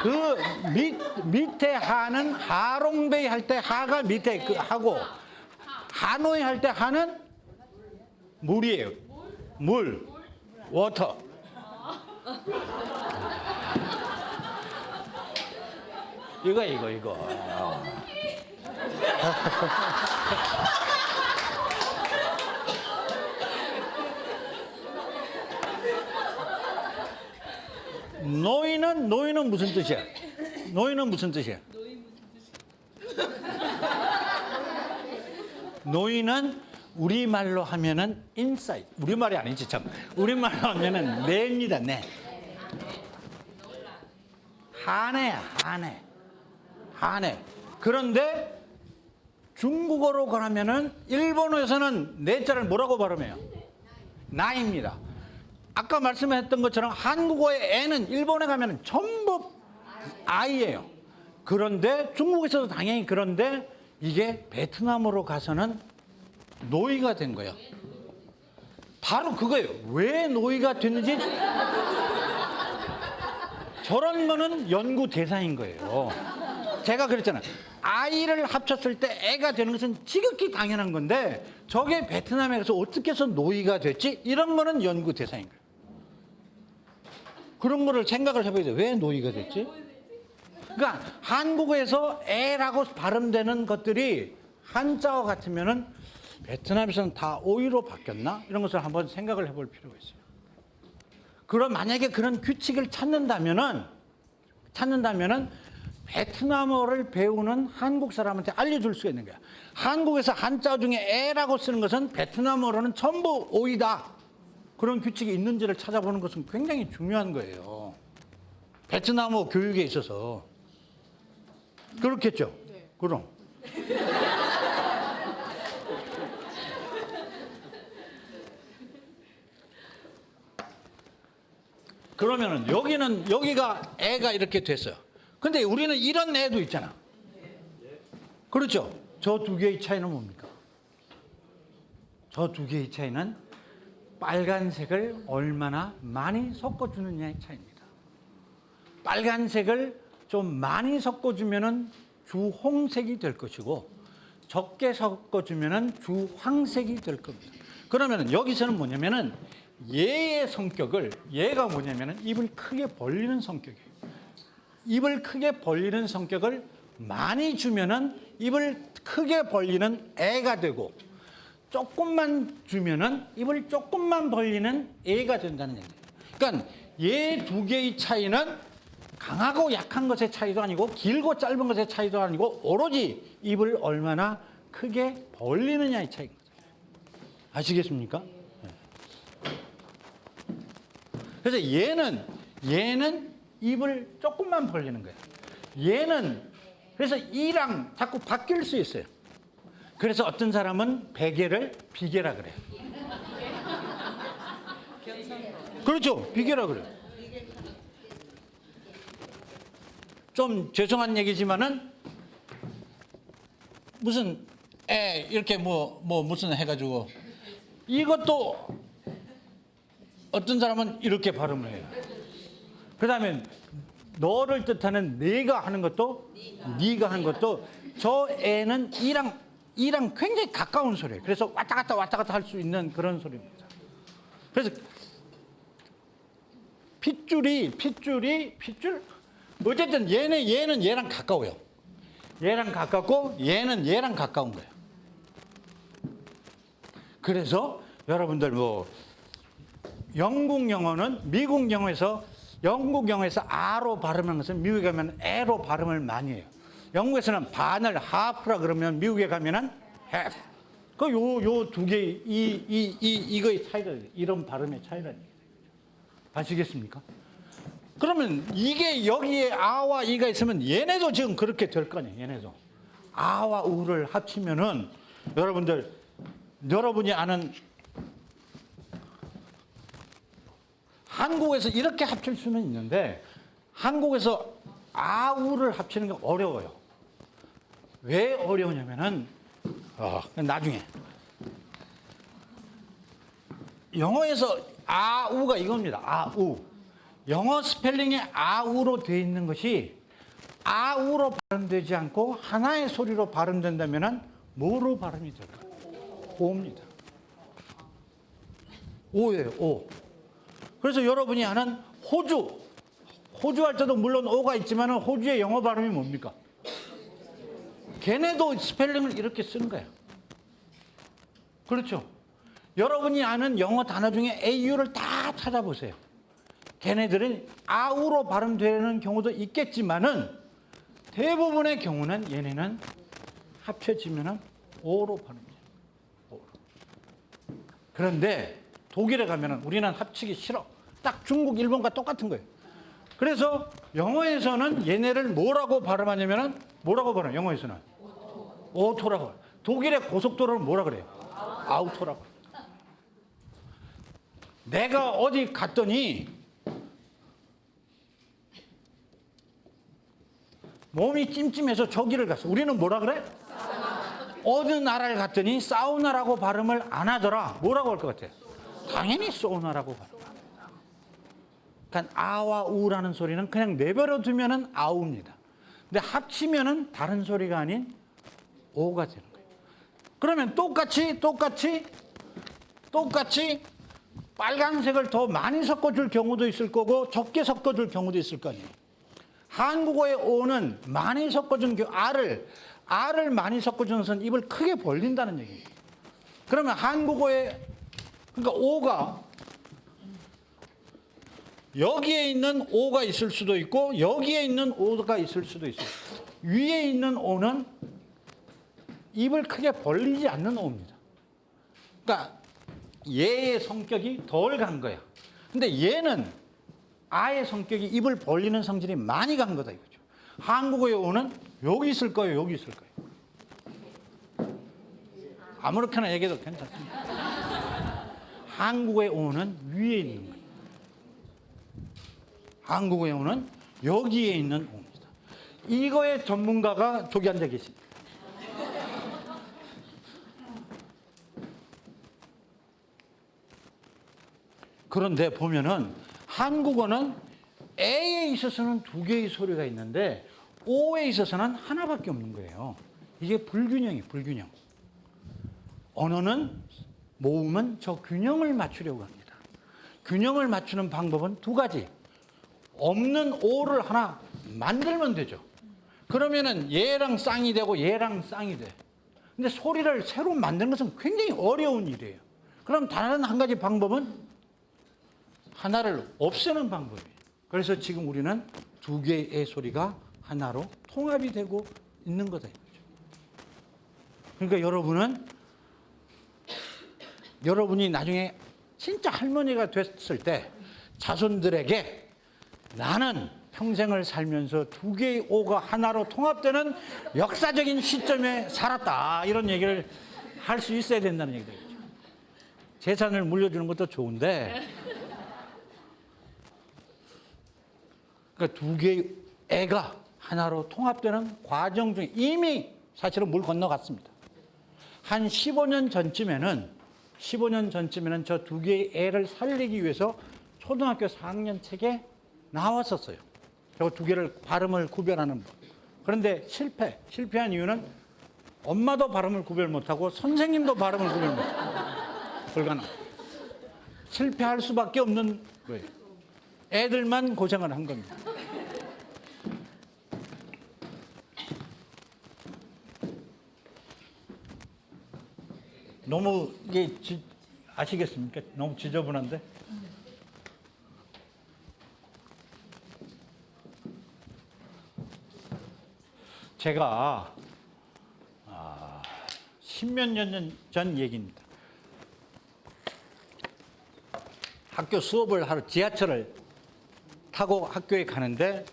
S2: 그 밑에 하는 하롱베이 할 때 하가 밑에 그 하고 하노이 할 때 하는 물이에요. 물, 워터. 이거. 노이는 무슨 뜻이야? 노이는 우리말로 하면은 인사이드. 우리말이 아니지 참. 우리말로 하면은 내입니다. 내. 한해야. 그런데 중국어로 가면은 일본어에서는 내자를 뭐라고 발음해요? 나입니다. 아까 말씀했던 것처럼 한국어의 애는 일본에 가면은 전부 아이예요. 그런데 중국에서도 당연히 그런데 이게 베트남으로 가서는 노이가 된 거예요. 바로 그거예요. 왜 노이가 됐는지 저런 거는 연구 대상인 거예요. 제가 그랬잖아요. 아이를 합쳤을 때 애가 되는 것은 지극히 당연한 건데 저게 베트남에 가서 어떻게 해서 노이가 됐지? 이런 거는 연구 대상인 거예요. 그런 거를 생각을 해봐야 돼요. 왜 노이가 됐지? 그러니까 한국어에서 애라고 발음되는 것들이 한자어 같으면은 베트남에서는 다 오이로 바뀌었나? 이런 것을 한번 생각을 해볼 필요가 있어요. 그럼 만약에 그런 규칙을 찾는다면은 베트남어를 배우는 한국 사람한테 알려줄 수가 있는 거야. 한국에서 한자 중에 애라고 쓰는 것은 베트남어로는 전부 오이다. 그런 규칙이 있는지를 찾아보는 것은 굉장히 중요한 거예요. 베트남어 교육에 있어서. 그렇겠죠? 네. 그럼. 그러면은 여기가 애가 이렇게 됐어요. 근데 우리는 이런 애도 있잖아. 그렇죠? 저 두 개의 차이는 뭡니까? 저 두 개의 차이는 빨간색을 얼마나 많이 섞어주느냐의 차이입니다. 빨간색을 좀 많이 섞어주면은 주홍색이 될 것이고 적게 섞어주면은 주황색이 될 겁니다. 그러면 여기서는 뭐냐면은 얘의 성격을, 얘가 뭐냐면은 입을 크게 벌리는 성격이에요. 입을 크게 벌리는 성격을 많이 주면은 입을 크게 벌리는 애가 되고, 조금만 주면은 입을 조금만 벌리는 애가 된다는 얘기예요. 그러니까 얘 두 개의 차이는 강하고 약한 것의 차이도 아니고 길고 짧은 것의 차이도 아니고 오로지 입을 얼마나 크게 벌리느냐의 차이인 거죠. 아시겠습니까? 그래서 얘는 입을 조금만 벌리는 거예요. 얘는 그래서 이랑 자꾸 바뀔 수 있어요. 그래서 어떤 사람은 베개를 비계라 그래요. 그렇죠. 비계라 그래요. 좀 죄송한 얘기지만은 무슨 이렇게 무슨 해가지고 이것도 어떤 사람은 이렇게 발음을 해요. 그 다음에 너를 뜻하는 내가 하는 것도 네가 하는 것도 저 애는 이랑 굉장히 가까운 소리예요. 그래서 왔다 갔다 할 수 있는 그런 소리입니다. 그래서 핏줄 어쨌든 얘는 얘랑 가까워요. 얘랑 가깝고 얘랑 가까운 거예요. 그래서 여러분들 영국 영어는 미국 영어에서 아로 발음하는 것은 미국에 가면 에로 발음을 많이 해요. 영국에서는 반을 하프라 그러면 미국에 가면은 half. 요 두 개 이거의 차이가 이런 발음의 차이라는 얘기죠. 아시겠습니까? 그러면 이게 여기에 아와 이가 있으면 얘네도 지금 그렇게 될 거 아니에요. 얘네도 아와 우를 합치면은 여러분이 아는 한국에서 이렇게 합칠 수는 있는데 한국에서 아우를 합치는 게 어려워요. 왜 어려우냐면은 나중에 영어에서 아우가 이겁니다. 아우. 영어 스펠링에 아우로 되어 있는 것이 아우로 발음되지 않고 하나의 소리로 발음된다면은 뭐로 발음이 될까요? 오입니다. 오예요. 오. 그래서 여러분이 아는 호주 할 때도 물론 오가 있지만 호주의 영어 발음이 뭡니까? 걔네도 스펠링을 이렇게 쓰는 거예요. 그렇죠? 여러분이 아는 영어 단어 중에 AU를 다 찾아보세요. 걔네들은 아우로 발음되는 경우도 있겠지만은 대부분의 경우는 얘네는 합쳐지면은 오로 발음돼요. 오로. 그런데 독일에 가면은 우리는 합치기 싫어. 딱 중국, 일본과 똑같은 거예요. 그래서 영어에서는 얘네를 뭐라고 발음하냐면은 뭐라고 발음해요? 영어에서는 오토라고. 독일의 고속도로를 뭐라 그래요? 아우토라고. 내가 어디 갔더니 몸이 찜찜해서 저기를 갔어. 우리는 뭐라 그래? 어느 나라를 갔더니 사우나라고 발음을 안 하더라. 뭐라고 할 것 같아요? 당연히 사우나라고 발음합니다. 그러니까 아와 우라는 소리는 그냥 내버려 두면은 아우입니다. 근데 합치면은 다른 소리가 아닌 오가 되는 거예요. 그러면 똑같이 빨간색을 더 많이 섞어줄 경우도 있을 거고 적게 섞어줄 경우도 있을 거 아니에요. 한국어의 오는 많이 섞어준 알을 많이 섞어주는 것은 입을 크게 벌린다는 얘기예요. 그러면 그러니까 오가 여기에 있는 오가 있을 수도 있고 여기에 있는 오가 있을 수도 있어요. 위에 있는 오는 입을 크게 벌리지 않는 오입니다. 그러니까 얘의 성격이 덜 간 거야. 근데 얘는 아의 성격이 입을 벌리는 성질이 많이 간 거다 이거죠. 한국어의 오는 여기 있을 거예요, 여기 있을 거예요. 아무렇게나 얘기해도 괜찮습니다. 한국어의 오는 위에 있는 거예요. 한국어의 오는 여기에 있는 오입니다. 이거의 전문가가 저기 앉아 계십니다. 그런데 보면은 한국어는 에에 있어서는 두 개의 소리가 있는데 오에 있어서는 하나밖에 없는 거예요. 이게 불균형이에요, 불균형. 언어는, 모음은 저 균형을 맞추려고 합니다. 균형을 맞추는 방법은 두 가지. 없는 오를 하나 만들면 되죠. 그러면은 얘랑 쌍이 되고 얘랑 쌍이 돼. 근데 소리를 새로 만드는 것은 굉장히 어려운 일이에요. 그럼 다른 한 가지 방법은 하나를 없애는 방법이에요. 그래서 지금 우리는 두 개의 소리가 하나로 통합이 되고 있는 거다. 그러니까 여러분이 나중에 진짜 할머니가 됐을 때 자손들에게 나는 평생을 살면서 두 개의 오가 하나로 통합되는 역사적인 시점에 살았다. 이런 얘기를 할 수 있어야 된다는 얘기죠. 재산을 물려주는 것도 좋은데 그러니까 두 개의 애가 하나로 통합되는 과정 중에 이미 사실은 물 건너갔습니다. 한 15년 전쯤에는 저 두 개의 애를 살리기 위해서 초등학교 4학년 책에 나왔었어요. 저 두 개를 발음을 구별하는 법. 그런데 실패한 이유는 엄마도 발음을 구별 못하고 선생님도 발음을 구별 못하고 불가능. 실패할 수밖에 없는 거예요. 애들만 고생을 한 겁니다. 너무 이게 아시겠습니까? 너무 지저분한데? 제가 10몇 년 전 얘기입니다. 학교 수업을 하러 지하철을 타고 학교에 가는데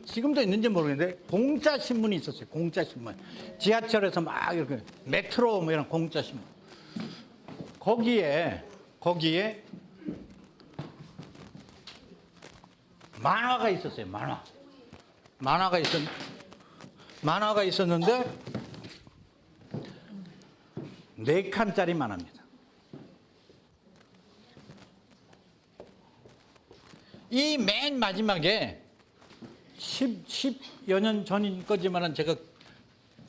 S2: 지금도 있는지 모르겠는데 공짜 신문이 있었어요. 공짜 신문. 지하철에서 막 이렇게 메트로 뭐 이런 공짜 신문. 거기에 만화가 있었어요. 만화가 있었는데 4칸짜리 만화입니다. 이 맨 마지막에 10여 년 전인 거지만은 제가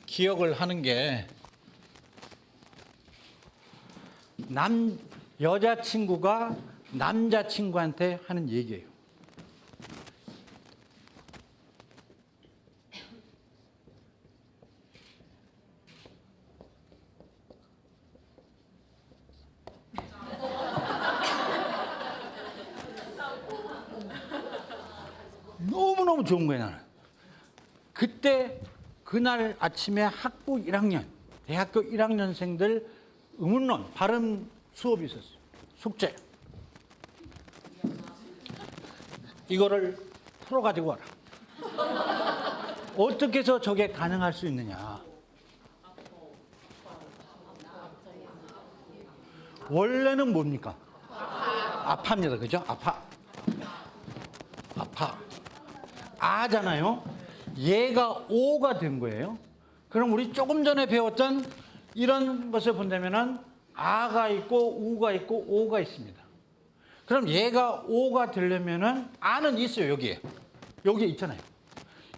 S2: 기억을 하는 게 여자친구가 남자친구한테 하는 얘기예요. 너무너무 좋은 거예요, 나는. 그날 아침에 학부 1학년, 대학교 1학년생들 의문론, 발음 수업이 있었어요. 숙제. 이거를 풀어가지고 와라. 어떻게 해서 저게 가능할 수 있느냐. 원래는 뭡니까? 아파입니다. 그죠? 아파. 아잖아요. 얘가 오가 된 거예요. 그럼 우리 조금 전에 배웠던 이런 것을 본다면은 아가 있고 우가 있고 오가 있습니다. 그럼 얘가 오가 되려면은 아는 있어요. 여기에 있잖아요.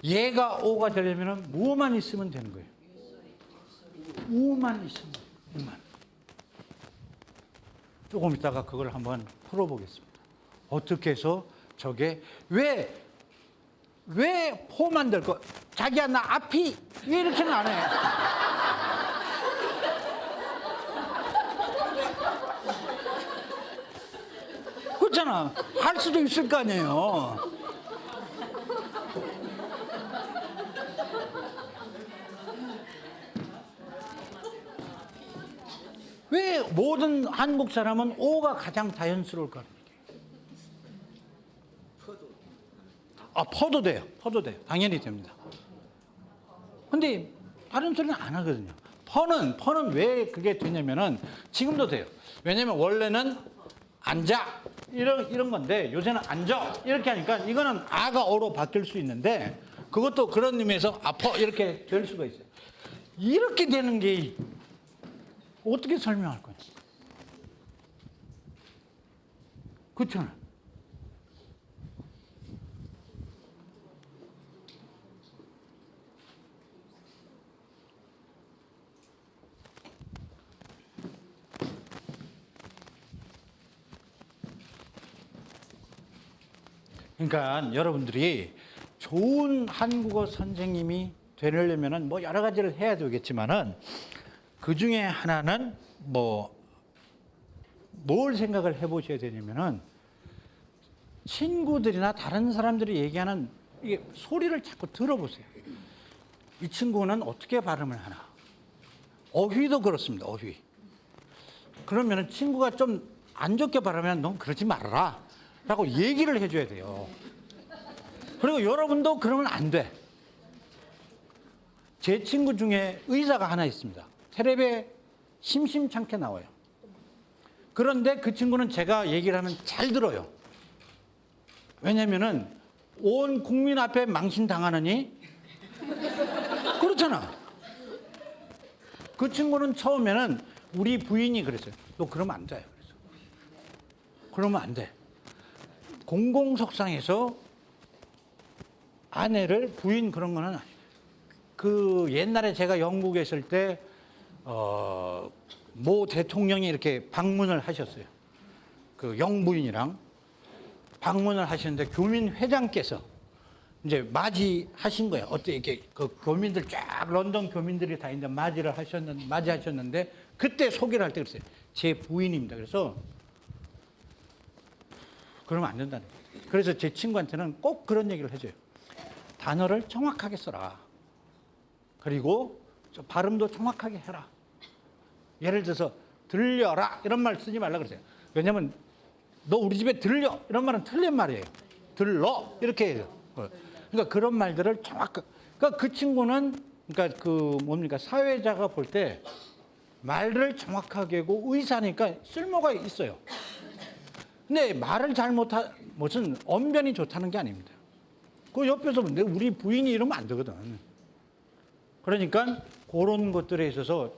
S2: 얘가 오가 되려면은 뭐만 있으면 되는 거예요. 우만 있으면 우만. 조금 있다가 그걸 한번 풀어보겠습니다. 어떻게 해서 저게 왜 포만 될 거? 자기야 나 앞이 왜 이렇게는 안 해? 그렇잖아. 할 수도 있을 거 아니에요. 왜 모든 한국 사람은 오가 가장 자연스러울까? 퍼도 돼요. 당연히 됩니다. 근데 다른 소리는 안 하거든요. 퍼는 왜 그게 되냐면은 지금도 돼요. 왜냐면 원래는 앉아 이런 건데 요새는 앉아 이렇게 하니까 이거는 아가 어로 바뀔 수 있는데 그것도 그런 의미에서 아퍼 이렇게 될 수가 있어요. 이렇게 되는 게 어떻게 설명할 거냐? 그렇잖아요. 그러니까 여러분들이 좋은 한국어 선생님이 되려면은 뭐 여러 가지를 해야 되겠지만은 그 중에 하나는 뭘 생각을 해보셔야 되냐면은 친구들이나 다른 사람들이 얘기하는 이게 소리를 자꾸 들어보세요. 이 친구는 어떻게 발음을 하나? 어휘도 그렇습니다. 어휘. 그러면은 친구가 좀 안 좋게 발음하면 넌 그러지 말아라 라고 얘기를 해줘야 돼요. 그리고 여러분도 그러면 안 돼. 제 친구 중에 의사가 하나 있습니다. 텔레비에 심심찮게 나와요. 그런데 그 친구는 제가 얘기를 하면 잘 들어요. 왜냐면은 온 국민 앞에 망신당하느니 그렇잖아. 그 친구는 처음에는 우리 부인이 그랬어요. 너 그러면 안 돼. 그러면 안 돼. 공공석상에서 아내를 부인 그런 거는 아니에요. 그 옛날에 제가 영국에 있을 때 모 대통령이 이렇게 방문을 하셨어요. 그 영부인이랑 방문을 하시는데 교민 회장께서 이제 맞이하신 거예요. 어때 이렇게 그 교민들 쫙 런던 교민들이 다 있는데 맞이하셨는데 그때 소개를 할 때 그랬어요. 제 부인입니다. 그래서 그러면 안 된다는 거예요. 그래서 제 친구한테는 꼭 그런 얘기를 해줘요. 단어를 정확하게 써라. 그리고 발음도 정확하게 해라. 예를 들어서 들려라 이런 말 쓰지 말라 그러세요. 왜냐하면 너 우리 집에 들려 이런 말은 틀린 말이에요. 들러 이렇게 해요. 그러니까 그런 말들을 정확하게. 그러니까 그 친구는 그러니까 그 뭡니까 사회자가 볼 때 말을 정확하게 하고 의사니까 쓸모가 있어요. 근데 말을 잘 못은 언변이 좋다는 게 아닙니다. 그 옆에서 우리 부인이 이러면 안 되거든. 그러니까 그런 것들에 있어서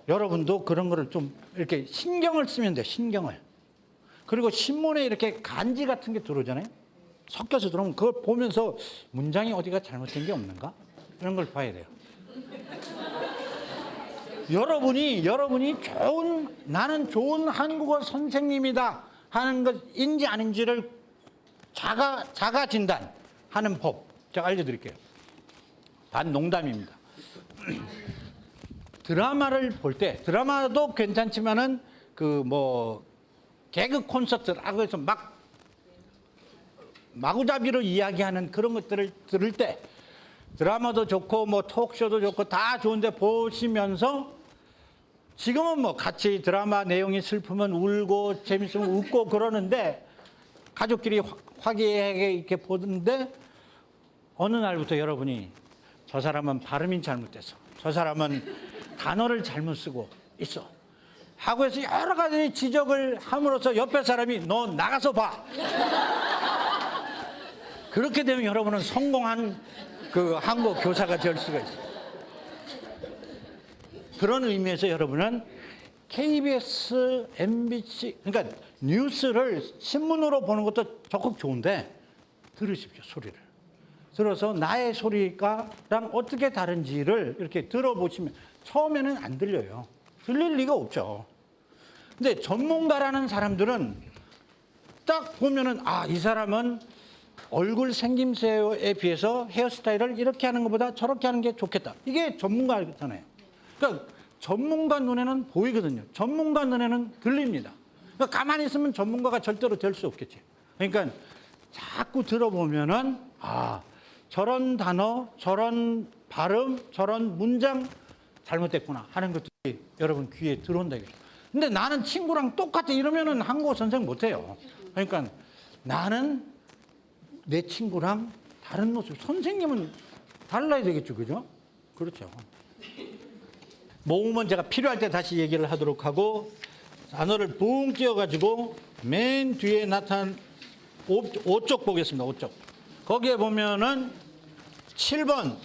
S2: 여러분도 그런 거를 좀 이렇게 신경을 쓰면 돼. 신경을. 그리고 신문에 이렇게 간지 같은 게 들어오잖아요. 섞여서 들어오면 그걸 보면서 문장이 어디가 잘못된 게 없는가? 이런 걸 봐야 돼요. 여러분이 나는 좋은 한국어 선생님이다 하는 것인지 아닌지를 자가 진단하는 법 제가 알려드릴게요. 단 농담입니다. 드라마를 볼 때 드라마도 괜찮지만은 개그 콘서트라고 해서 마구잡이로 이야기하는 그런 것들을 들을 때 드라마도 좋고 톡쇼도 좋고 다 좋은데 보시면서 지금은 같이 드라마 내용이 슬프면 울고 재밌으면 웃고 그러는데 가족끼리 화기애애하게 이렇게 보는데 어느 날부터 여러분이 저 사람은 발음이 잘못됐어. 저 사람은 단어를 잘못 쓰고 있어. 하고 해서 여러 가지 지적을 함으로써 옆에 사람이 너 나가서 봐. 그렇게 되면 여러분은 성공한 그 한국어 교사가 될 수가 있어요. 그런 의미에서 여러분은 KBS, MBC, 그러니까 뉴스를 신문으로 보는 것도 적극 좋은데 들으십시오, 소리를. 들어서 나의 소리가랑 어떻게 다른지를 이렇게 들어보시면 처음에는 안 들려요. 들릴 리가 없죠. 근데 전문가라는 사람들은 딱 보면은 이 사람은 얼굴 생김새에 비해서 헤어스타일을 이렇게 하는 것보다 저렇게 하는 게 좋겠다. 이게 전문가잖아요. 그러니까 전문가 눈에는 보이거든요. 전문가 눈에는 들립니다. 그러니까 가만히 있으면 전문가가 절대로 될 수 없겠지. 그러니까 자꾸 들어보면은 저런 단어, 저런 발음, 저런 문장 잘못됐구나 하는 것들이 여러분 귀에 들어온다 이거죠. 근데 나는 친구랑 똑같아 이러면은 한국어 선생 못해요. 그러니까 나는 내 친구랑 다른 모습, 선생님은 달라야 되겠죠, 그죠? 그렇죠. 모음은 제가 필요할 때 다시 얘기를 하도록 하고 단어를 붕 띄워가지고 맨 뒤에 나타난 5쪽 보겠습니다. 5쪽. 거기에 보면은 7번,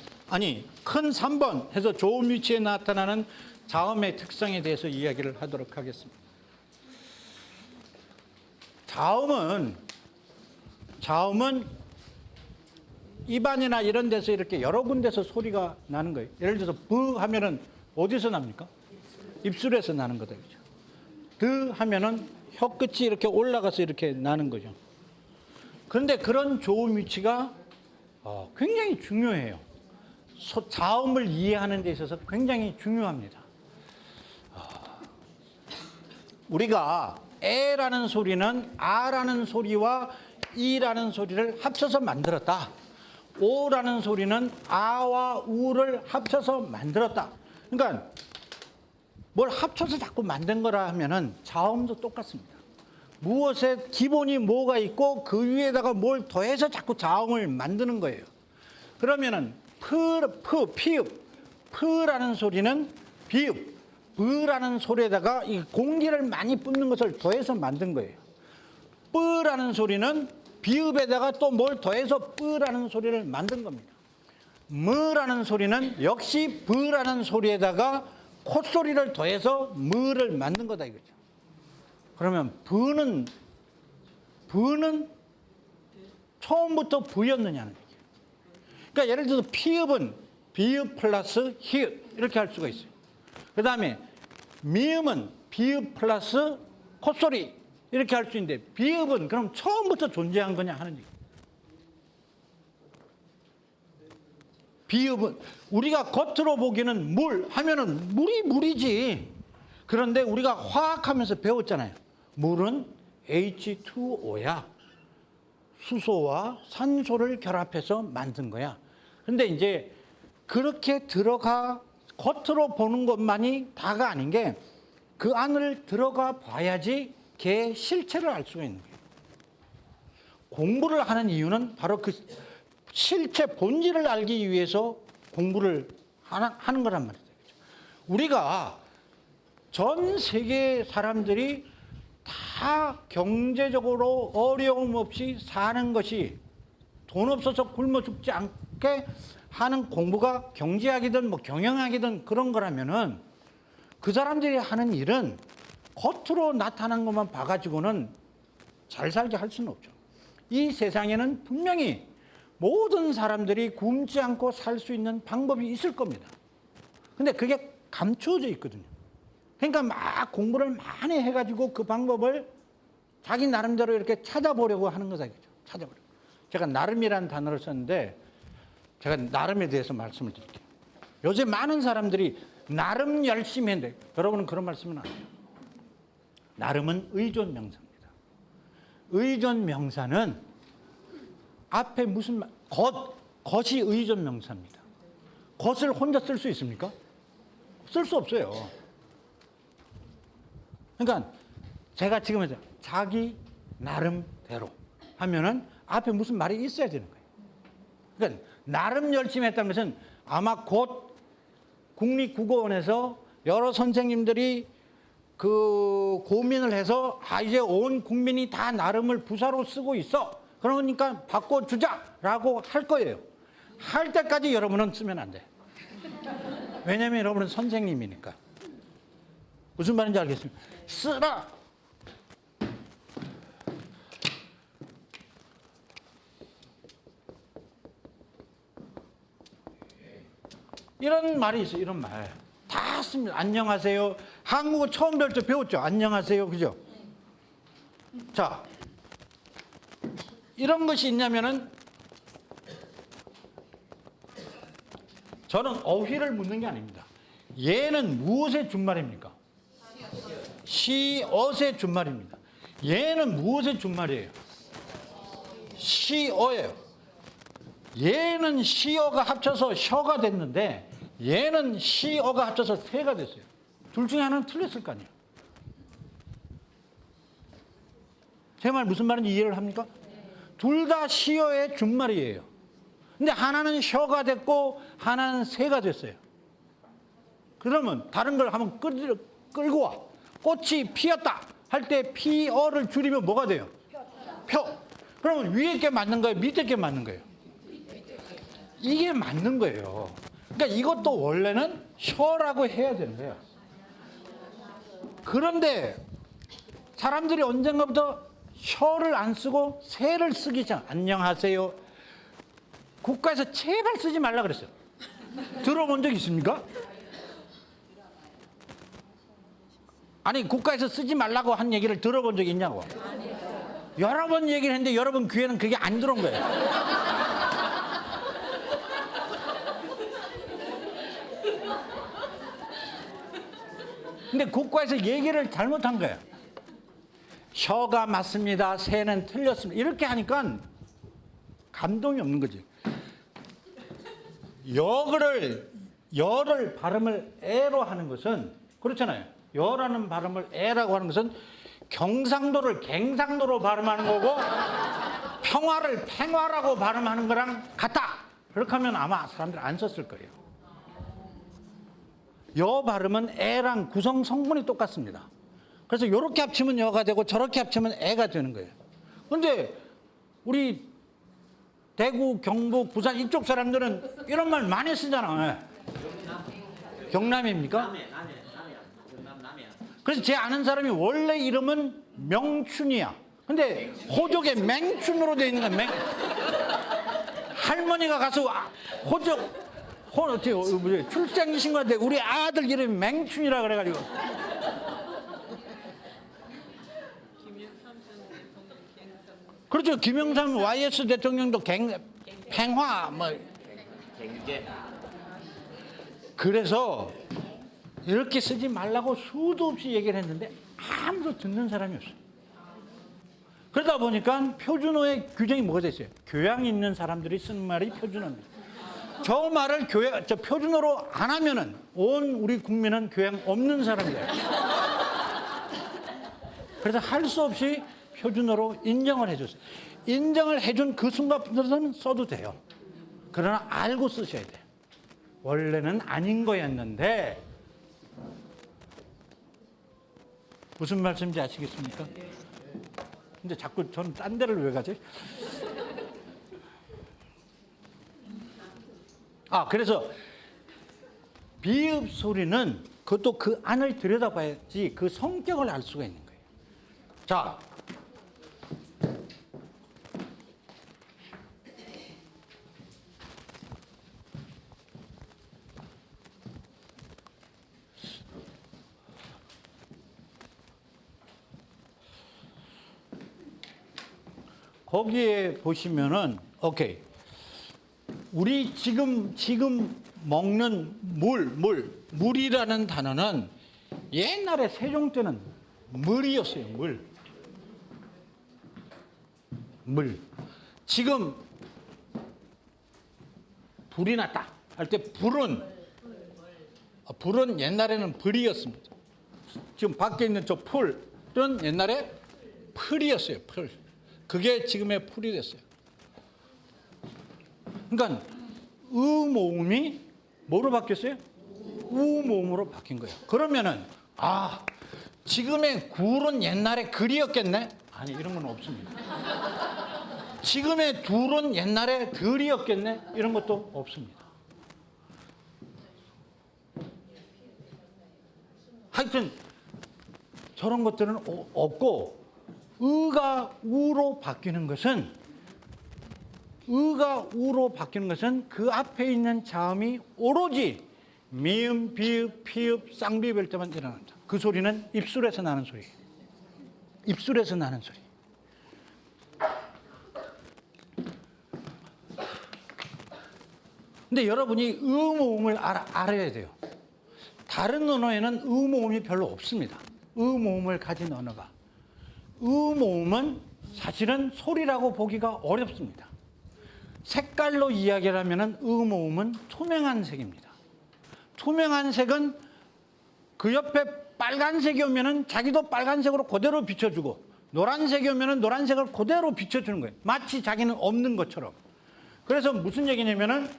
S2: 큰 3번 해서 좋은 위치에 나타나는 자음의 특성에 대해서 이야기를 하도록 하겠습니다. 자음은 입안이나 이런 데서 이렇게 여러 군데서 소리가 나는 거예요. 예를 들어서 브 하면은 어디서 납니까? 입술에서 나는 거다. 그죠? 드 하면은 혀 끝이 이렇게 올라가서 이렇게 나는 거죠. 그런데 그런 조음 위치가 굉장히 중요해요. 자음을 이해하는 데 있어서 굉장히 중요합니다. 우리가 에라는 소리는 아라는 소리와 이라는 소리를 합쳐서 만들었다. 오라는 소리는 아와 우를 합쳐서 만들었다. 그러니까 뭘 합쳐서 자꾸 만든 거라 하면은 자음도 똑같습니다. 무엇에 기본이 뭐가 있고 그 위에다가 뭘 더해서 자꾸 자음을 만드는 거예요. 그러면은 피읍, 프라는 소리는 비읍, 브라는 소리에다가 이 공기를 많이 뿜는 것을 더해서 만든 거예요. 뿌라는 소리는 비읍에다가 또 뭘 더해서 뿌라는 소리를 만든 겁니다. 무라는 소리는 역시 브라는 소리에다가 콧소리를 더해서 무를 만든 거다 이거죠. 그러면 부는 처음부터 부였느냐는 얘기예요. 그러니까 예를 들어서 피읍은 비읍 플러스 히읗 이렇게 할 수가 있어요. 그 다음에 미음은 비읍 플러스 콧소리 이렇게 할 수 있는데 비읍은 그럼 처음부터 존재한 거냐 하는 얘기예요. 비읍은 우리가 겉으로 보기에는 물 하면은 물이 물이지. 그런데 우리가 화학하면서 배웠잖아요. 물은 H2O야. 수소와 산소를 결합해서 만든 거야. 근데 이제 그렇게 겉으로 보는 것만이 다가 아닌 게 그 안을 들어가 봐야지 걔의 실체를 알 수가 있는 거예요. 공부를 하는 이유는 바로 그 실체 본질을 알기 위해서 공부를 하는 거란 말이죠. 우리가 전 세계 사람들이 다 경제적으로 어려움 없이 사는 것이 돈 없어서 굶어 죽지 않게 하는 공부가 경제학이든 뭐 경영학이든 그런 거라면은 그 사람들이 하는 일은 겉으로 나타난 것만 봐가지고는 잘 살게 할 수는 없죠. 이 세상에는 분명히 모든 사람들이 굶지 않고 살 수 있는 방법이 있을 겁니다. 근데 그게 감추어져 있거든요. 그러니까 막 공부를 많이 해가지고 그 방법을 자기 나름대로 이렇게 찾아보려고 하는 거다. 찾아보려고. 제가 나름이라는 단어를 썼는데 제가 나름에 대해서 말씀을 드릴게요. 요새 많은 사람들이 나름 열심히 했는데 여러분은 그런 말씀은 안 해요. 나름은 의존 명사입니다. 의존 명사는 앞에 무슨 겉이 의존 명사입니다. 겉을 혼자 쓸 수 있습니까? 쓸 수 없어요. 그러니까 제가 지금 해서 자기 나름대로 하면은 앞에 무슨 말이 있어야 되는 거예요. 그러니까 나름 열심히 했다는 것은 아마 곧 국립국어원에서 여러 선생님들이 그 고민을 해서 이제 온 국민이 다 나름을 부사로 쓰고 있어. 그러니까 바꿔주자라고 할 거예요. 할 때까지 여러분은 쓰면 안 돼. 왜냐하면 여러분은 선생님이니까. 무슨 말인지 알겠습니다. 쓰라. 이런 말이 있어요. 이런 말. 다 씁니다. 안녕하세요. 한국어 처음 배울 때 배웠죠. 안녕하세요. 그죠? 자, 이런 것이 있냐면은 저는 어휘를 묻는 게 아닙니다. 얘는 무엇의 준말입니까? 시엇의 준말입니다. 얘는 무엇의 준말이에요? 시어예요. 얘는 시어가 합쳐서 셔가 됐는데 얘는 시어가 합쳐서 새가 됐어요. 둘 중에 하나는 틀렸을 거 아니에요. 제 말 무슨 말인지 이해를 합니까? 둘 다 시어의 준말이에요. 근데 하나는 셔가 됐고 하나는 새가 됐어요. 그러면 다른 걸 한번 끌고 와. 꽃이 피었다 할 때 피어를 줄이면 뭐가 돼요? 표. 그러면 위에 게 맞는 거예요? 밑에 게 맞는 거예요? 이게 맞는 거예요. 그러니까 이것도 원래는 셔라고 해야 되는 거예요. 그런데 사람들이 언젠가부터 셔를 안 쓰고 새를 쓰기 시작. 안녕하세요. 국가에서 제발 쓰지 말라 그랬어요. 들어본 적 있습니까? 아니 국가에서 쓰지 말라고 한 얘기를 들어본 적이 있냐고. 여러 번 얘기를 했는데 여러분 귀에는 그게 안 들어온 거예요. 근데 국가에서 얘기를 잘못한 거예요. 셔가 맞습니다. 새는 틀렸습니다. 이렇게 하니까 감동이 없는 거지. 여를 발음을 에로 하는 것은 그렇잖아요. 여라는 발음을 에라고 하는 것은 경상도를 갱상도로 발음하는 거고 평화를 팽화라고 발음하는 거랑 같다. 그렇게 하면 아마 사람들 안 썼을 거예요. 여 발음은 에랑 구성 성분이 똑같습니다. 그래서 이렇게 합치면 여가 되고 저렇게 합치면 애가 되는 거예요. 그런데 우리 대구, 경북, 부산 이쪽 사람들은 이런 말 많이 쓰잖아. 경남입니까?
S3: 남해 경남 남해.
S2: 그래서 제 아는 사람이 원래 이름은 명춘이야. 근데 호족에 맹춘으로 돼 있는 거야. 할머니가 가서 어떻게 출생신고한데 우리 아들 이름이 맹춘이라 그래가지고. 그렇죠. 김영삼 YS 대통령도 팽화 뭐.
S3: 갱제.
S2: 그래서 이렇게 쓰지 말라고 수도 없이 얘기를 했는데 아무도 듣는 사람이 없어요. 그러다 보니까 표준어의 규정이 뭐가 됐어요? 교양 있는 사람들이 쓰는 말이 표준어입니다. 저 말을 표준어로 안 하면은 온 우리 국민은 교양 없는 사람이에요. 그래서 할 수 없이 표준어로 인정을 해줬어요. 인정을 해준 그 순간부터는 써도 돼요. 그러나 알고 쓰셔야 돼요. 원래는 아닌 거였는데 무슨 말씀인지 아시겠습니까? 근데 자꾸 저는 딴 데를 왜 가지? 그래서 비읍 소리는 그것도 그 안을 들여다봐야지 그 성격을 알 수가 있는 거예요. 자, 거기에 보시면은 오케이. 우리 지금 먹는 물이라는 단어는 옛날에 세종 때는 물이었어요. 물. 지금 불이 났다 할 때 불은 옛날에는 불이었습니다. 지금 밖에 있는 저 풀은 옛날에 풀이었어요. 풀. 그게 지금의 풀이 됐어요. 그러니까 모음이 뭐로 바뀌었어요? 모음으로 바뀐 거예요. 그러면은 지금의 굴은 옛날에 글이었겠네? 아니, 이런 건 없습니다. 지금의 둘은 옛날에 들이었겠네? 이런 것도 없습니다. 하여튼 저런 것들은 없고 의가 우로 바뀌는 것은 그 앞에 있는 자음이 오로지 미음, 비읍, 피읍, 쌍비읍일 때만 일어납니다. 그 소리는 입술에서 나는 소리예요. 입술에서 나는 소리. 근데 여러분이 의모음을 알아야 돼요. 다른 언어에는 의모음이 별로 없습니다. 의모음을 가진 언어가. 의모음은 사실은 소리라고 보기가 어렵습니다. 색깔로 이야기를 하면 의모음은 투명한 색입니다. 투명한 색은 그 옆에 빨간색이 오면 자기도 빨간색으로 그대로 비춰주고 노란색이 오면 노란색을 그대로 비춰주는 거예요. 마치 자기는 없는 것처럼. 그래서 무슨 얘기냐면은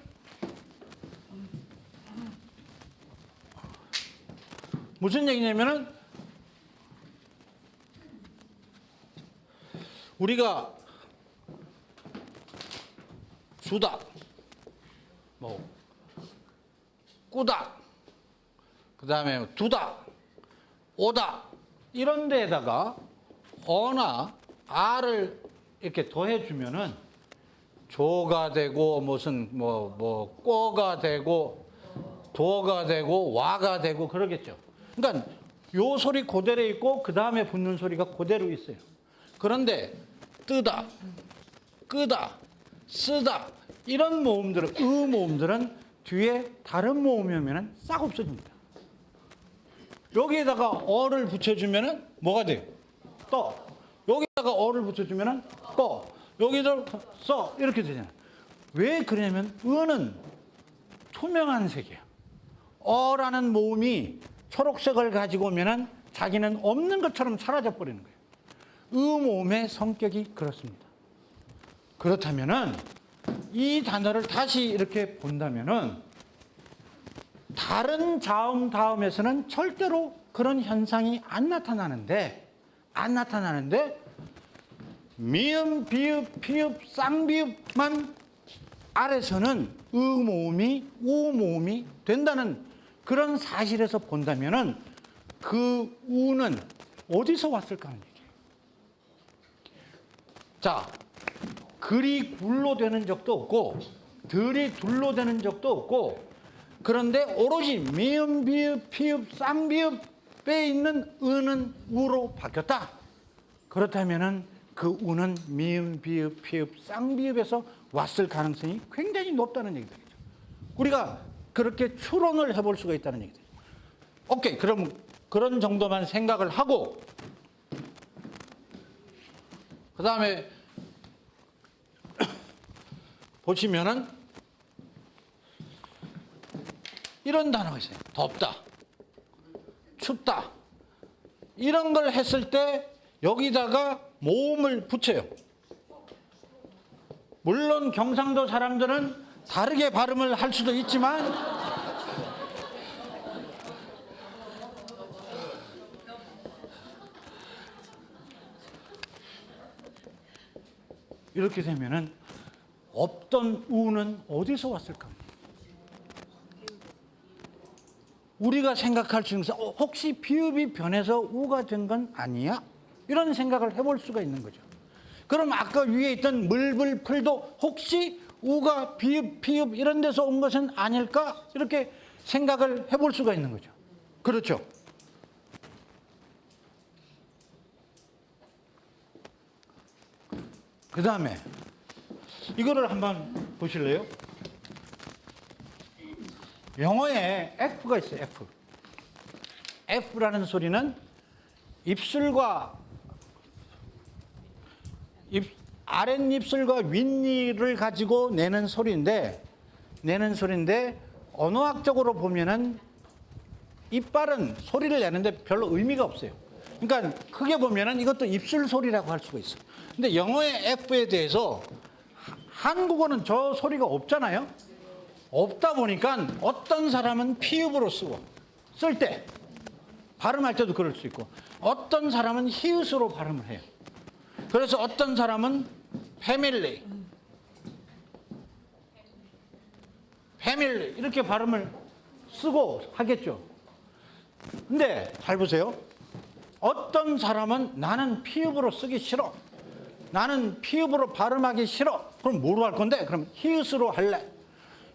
S2: 우리가 주다, 꾸다, 그 다음에 두다, 오다 이런 데에다가 어나 아를 이렇게 더해주면은 조가 되고 무슨 꿔가 되고 도가 되고 와가 되고 그러겠죠. 그러니까 요 소리 그대로 있고 그 다음에 붙는 소리가 그대로 있어요. 그런데 뜨다, 끄다, 쓰다 이런 모음들은 모음들은 뒤에 다른 모음이 오면은 싹 없어집니다. 여기에다가 어를 붙여주면은 뭐가 돼요? 떠. 여기다가 어를 붙여주면은 꺼. 여기다 써 이렇게 되잖아요. 왜 그러냐면 은은 투명한 색이에요. 어라는 모음이 초록색을 가지고 오면은 자기는 없는 것처럼 사라져 버리는 거예요. 모음의 성격이 그렇습니다. 그렇다면은 이 단어를 다시 이렇게 본다면은 다른 자음 다음에서는 절대로 그런 현상이 안 나타나는데 미음, 비읍, 피읍, 쌍비읍만 아래서는 모음이 모음이 된다는 그런 사실에서 본다면은 그 우는 어디서 왔을까 하는 얘기예요. 자, 글이 굴로 되는 적도 없고 들이 둘로 되는 적도 없고 그런데 오로지 미음, 비읍, 피읍, 쌍비읍에 있는 은은 우로 바뀌었다. 그렇다면은 그 우는 미음, 비읍, 피읍, 쌍비읍에서 왔을 가능성이 굉장히 높다는 얘기죠. 우리가 그렇게 추론을 해볼 수가 있다는 얘기죠. 오케이, 그럼 그런 정도만 생각을 하고 그 다음에 보시면은 이런 단어가 있어요. 덥다, 춥다 이런 걸 했을 때 여기다가 모음을 붙여요. 물론 경상도 사람들은 다르게 발음을 할 수도 있지만 이렇게 되면은 없던 우는 어디서 왔을까? 우리가 생각할 수 있는 것은 혹시 비읍이 변해서 우가 된 건 아니야? 이런 생각을 해볼 수가 있는 거죠. 그럼 아까 위에 있던 물불 풀도 혹시 우가 비읍, 피읍 이런 데서 온 것은 아닐까? 이렇게 생각을 해볼 수가 있는 거죠. 그렇죠? 그 다음에 이거를 한번 보실래요? 영어에 F가 있어요. F. F라는 소리는 입술과 아랫입술과 윗니를 가지고 내는 소리인데 언어학적으로 보면은 이빨은 소리를 내는데 별로 의미가 없어요. 그러니까 크게 보면은 이것도 입술 소리라고 할 수가 있어요. 근데 영어의 F에 대해서 한국어는 저 소리가 없잖아요. 없다 보니까 어떤 사람은 피읍으로 쓰고 쓸 때 발음할 때도 그럴 수 있고 어떤 사람은 히읗으로 발음을 해요. 그래서 어떤 사람은 패밀리 이렇게 발음을 쓰고 하겠죠. 근데 잘 보세요. 어떤 사람은 나는 피읍으로 쓰기 싫어. 나는 피읍으로 발음하기 싫어. 그럼 뭐로 할 건데? 그럼 히읗으로 할래.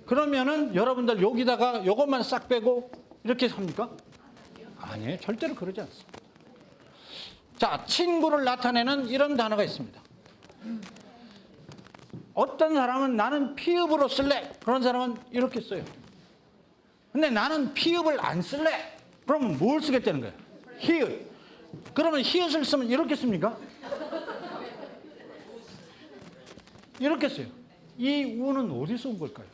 S2: 그러면은 여러분들 여기다가 이것만 싹 빼고 이렇게 합니까? 아니에요. 절대로 그러지 않습니다. 자, 친구를 나타내는 이런 단어가 있습니다. 어떤 사람은 나는 피읍으로 쓸래. 그런 사람은 이렇게 써요. 근데 나는 피읍을 안 쓸래. 그럼 뭘 쓰겠다는 거예요? 히읗. 그러면 히읗을 쓰면 이렇게 씁니까? 이렇게 써요. 이 우는 어디서 온 걸까요?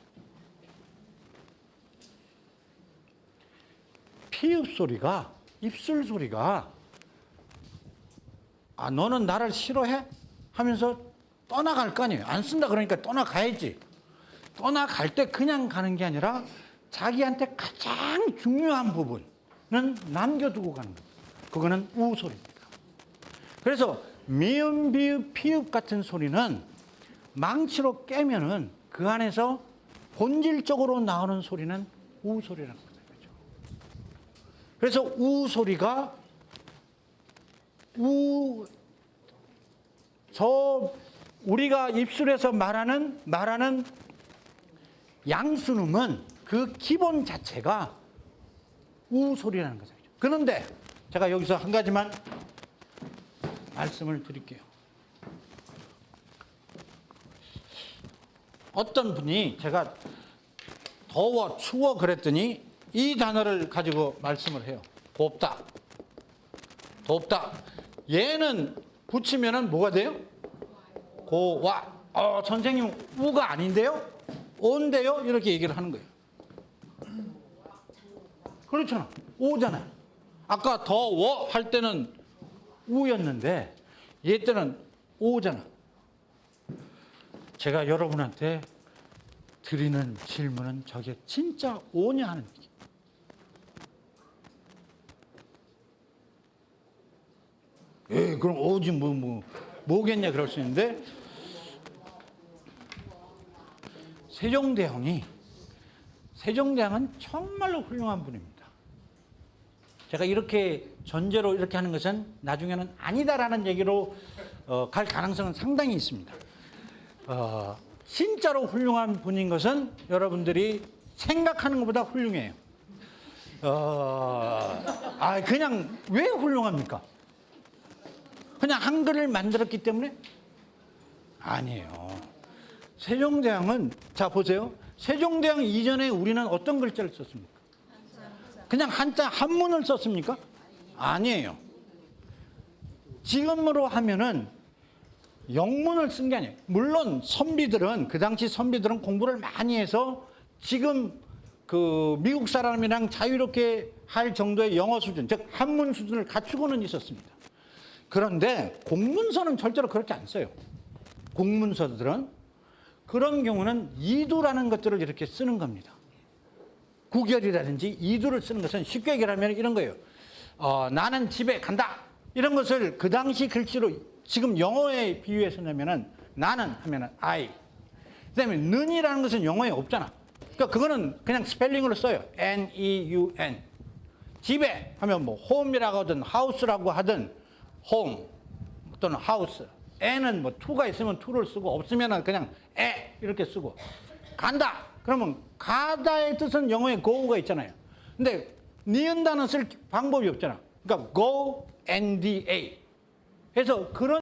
S2: 피읍 소리가, 입술 소리가 너는 나를 싫어해? 하면서 떠나갈 거 아니에요. 안 쓴다 그러니까 떠나가야지. 떠나갈 때 그냥 가는 게 아니라 자기한테 가장 중요한 부분은 남겨두고 가는 거예요. 그거는 우 소리입니다. 그래서 미음, 비읍, 피읍 같은 소리는 망치로 깨면은 그 안에서 본질적으로 나오는 소리는 우 소리라는 거죠. 그래서 우 소리가 우리가 입술에서 말하는 양순음은 그 기본 자체가 우 소리라는 거죠. 그런데 제가 여기서 한 가지만 말씀을 드릴게요. 어떤 분이 제가 더워, 추워 그랬더니 이 단어를 가지고 말씀을 해요. 곱다. 덥다. 얘는 붙이면은 뭐가 돼요? 고와. 선생님 우가 아닌데요? 온데요? 이렇게 얘기를 하는 거예요. 그렇잖아. 오잖아. 아까 더워 할 때는 우였는데 얘 때는 오잖아. 제가 여러분한테 드리는 질문은 저게 진짜 오냐 하는 얘기. 그럼 오지 뭐겠냐 그럴 수 있는데 세종대왕은 정말로 훌륭한 분입니다. 제가 이렇게 전제로 이렇게 하는 것은 나중에는 아니다라는 얘기로 갈 가능성은 상당히 있습니다. 진짜로 훌륭한 분인 것은 여러분들이 생각하는 것보다 훌륭해요. 그냥 왜 훌륭합니까? 그냥 한글을 만들었기 때문에? 아니에요. 세종대왕은 자 보세요. 세종대왕 이전에 우리는 어떤 글자를 썼습니까? 그냥 한자 한문을 썼습니까? 아니에요. 지금으로 하면은 영문을 쓴 게 아니에요. 물론 선비들은 그 당시 선비들은 공부를 많이 해서 지금 그 미국 사람이랑 자유롭게 할 정도의 영어 수준, 즉 한문 수준을 갖추고는 있었습니다. 그런데 공문서는 절대로 그렇게 안 써요. 공문서들은 그런 경우는 이두라는 것들을 이렇게 쓰는 겁니다. 구결이라든지 이두를 쓰는 것은 쉽게 얘기하면 이런 거예요. 나는 집에 간다. 이런 것을 그 당시 글씨로 지금 영어에 비유해서 내면은 나는 하면은 I. 그다음에 는이라는 것은 영어에 없잖아. 그러니까 그거는 그냥 스펠링으로 써요. N-E-U-N. 집에 하면 뭐 home이라고 하든 house라고 하든 home 또는 house. 에는 뭐 to가 있으면 to를 쓰고 없으면은 그냥 에 이렇게 쓰고 간다. 그러면 가다의 뜻은 영어에 go가 있잖아요. 근데 니은다는 쓸 방법이 없잖아. 그러니까 go, N-D-A. 해서 그런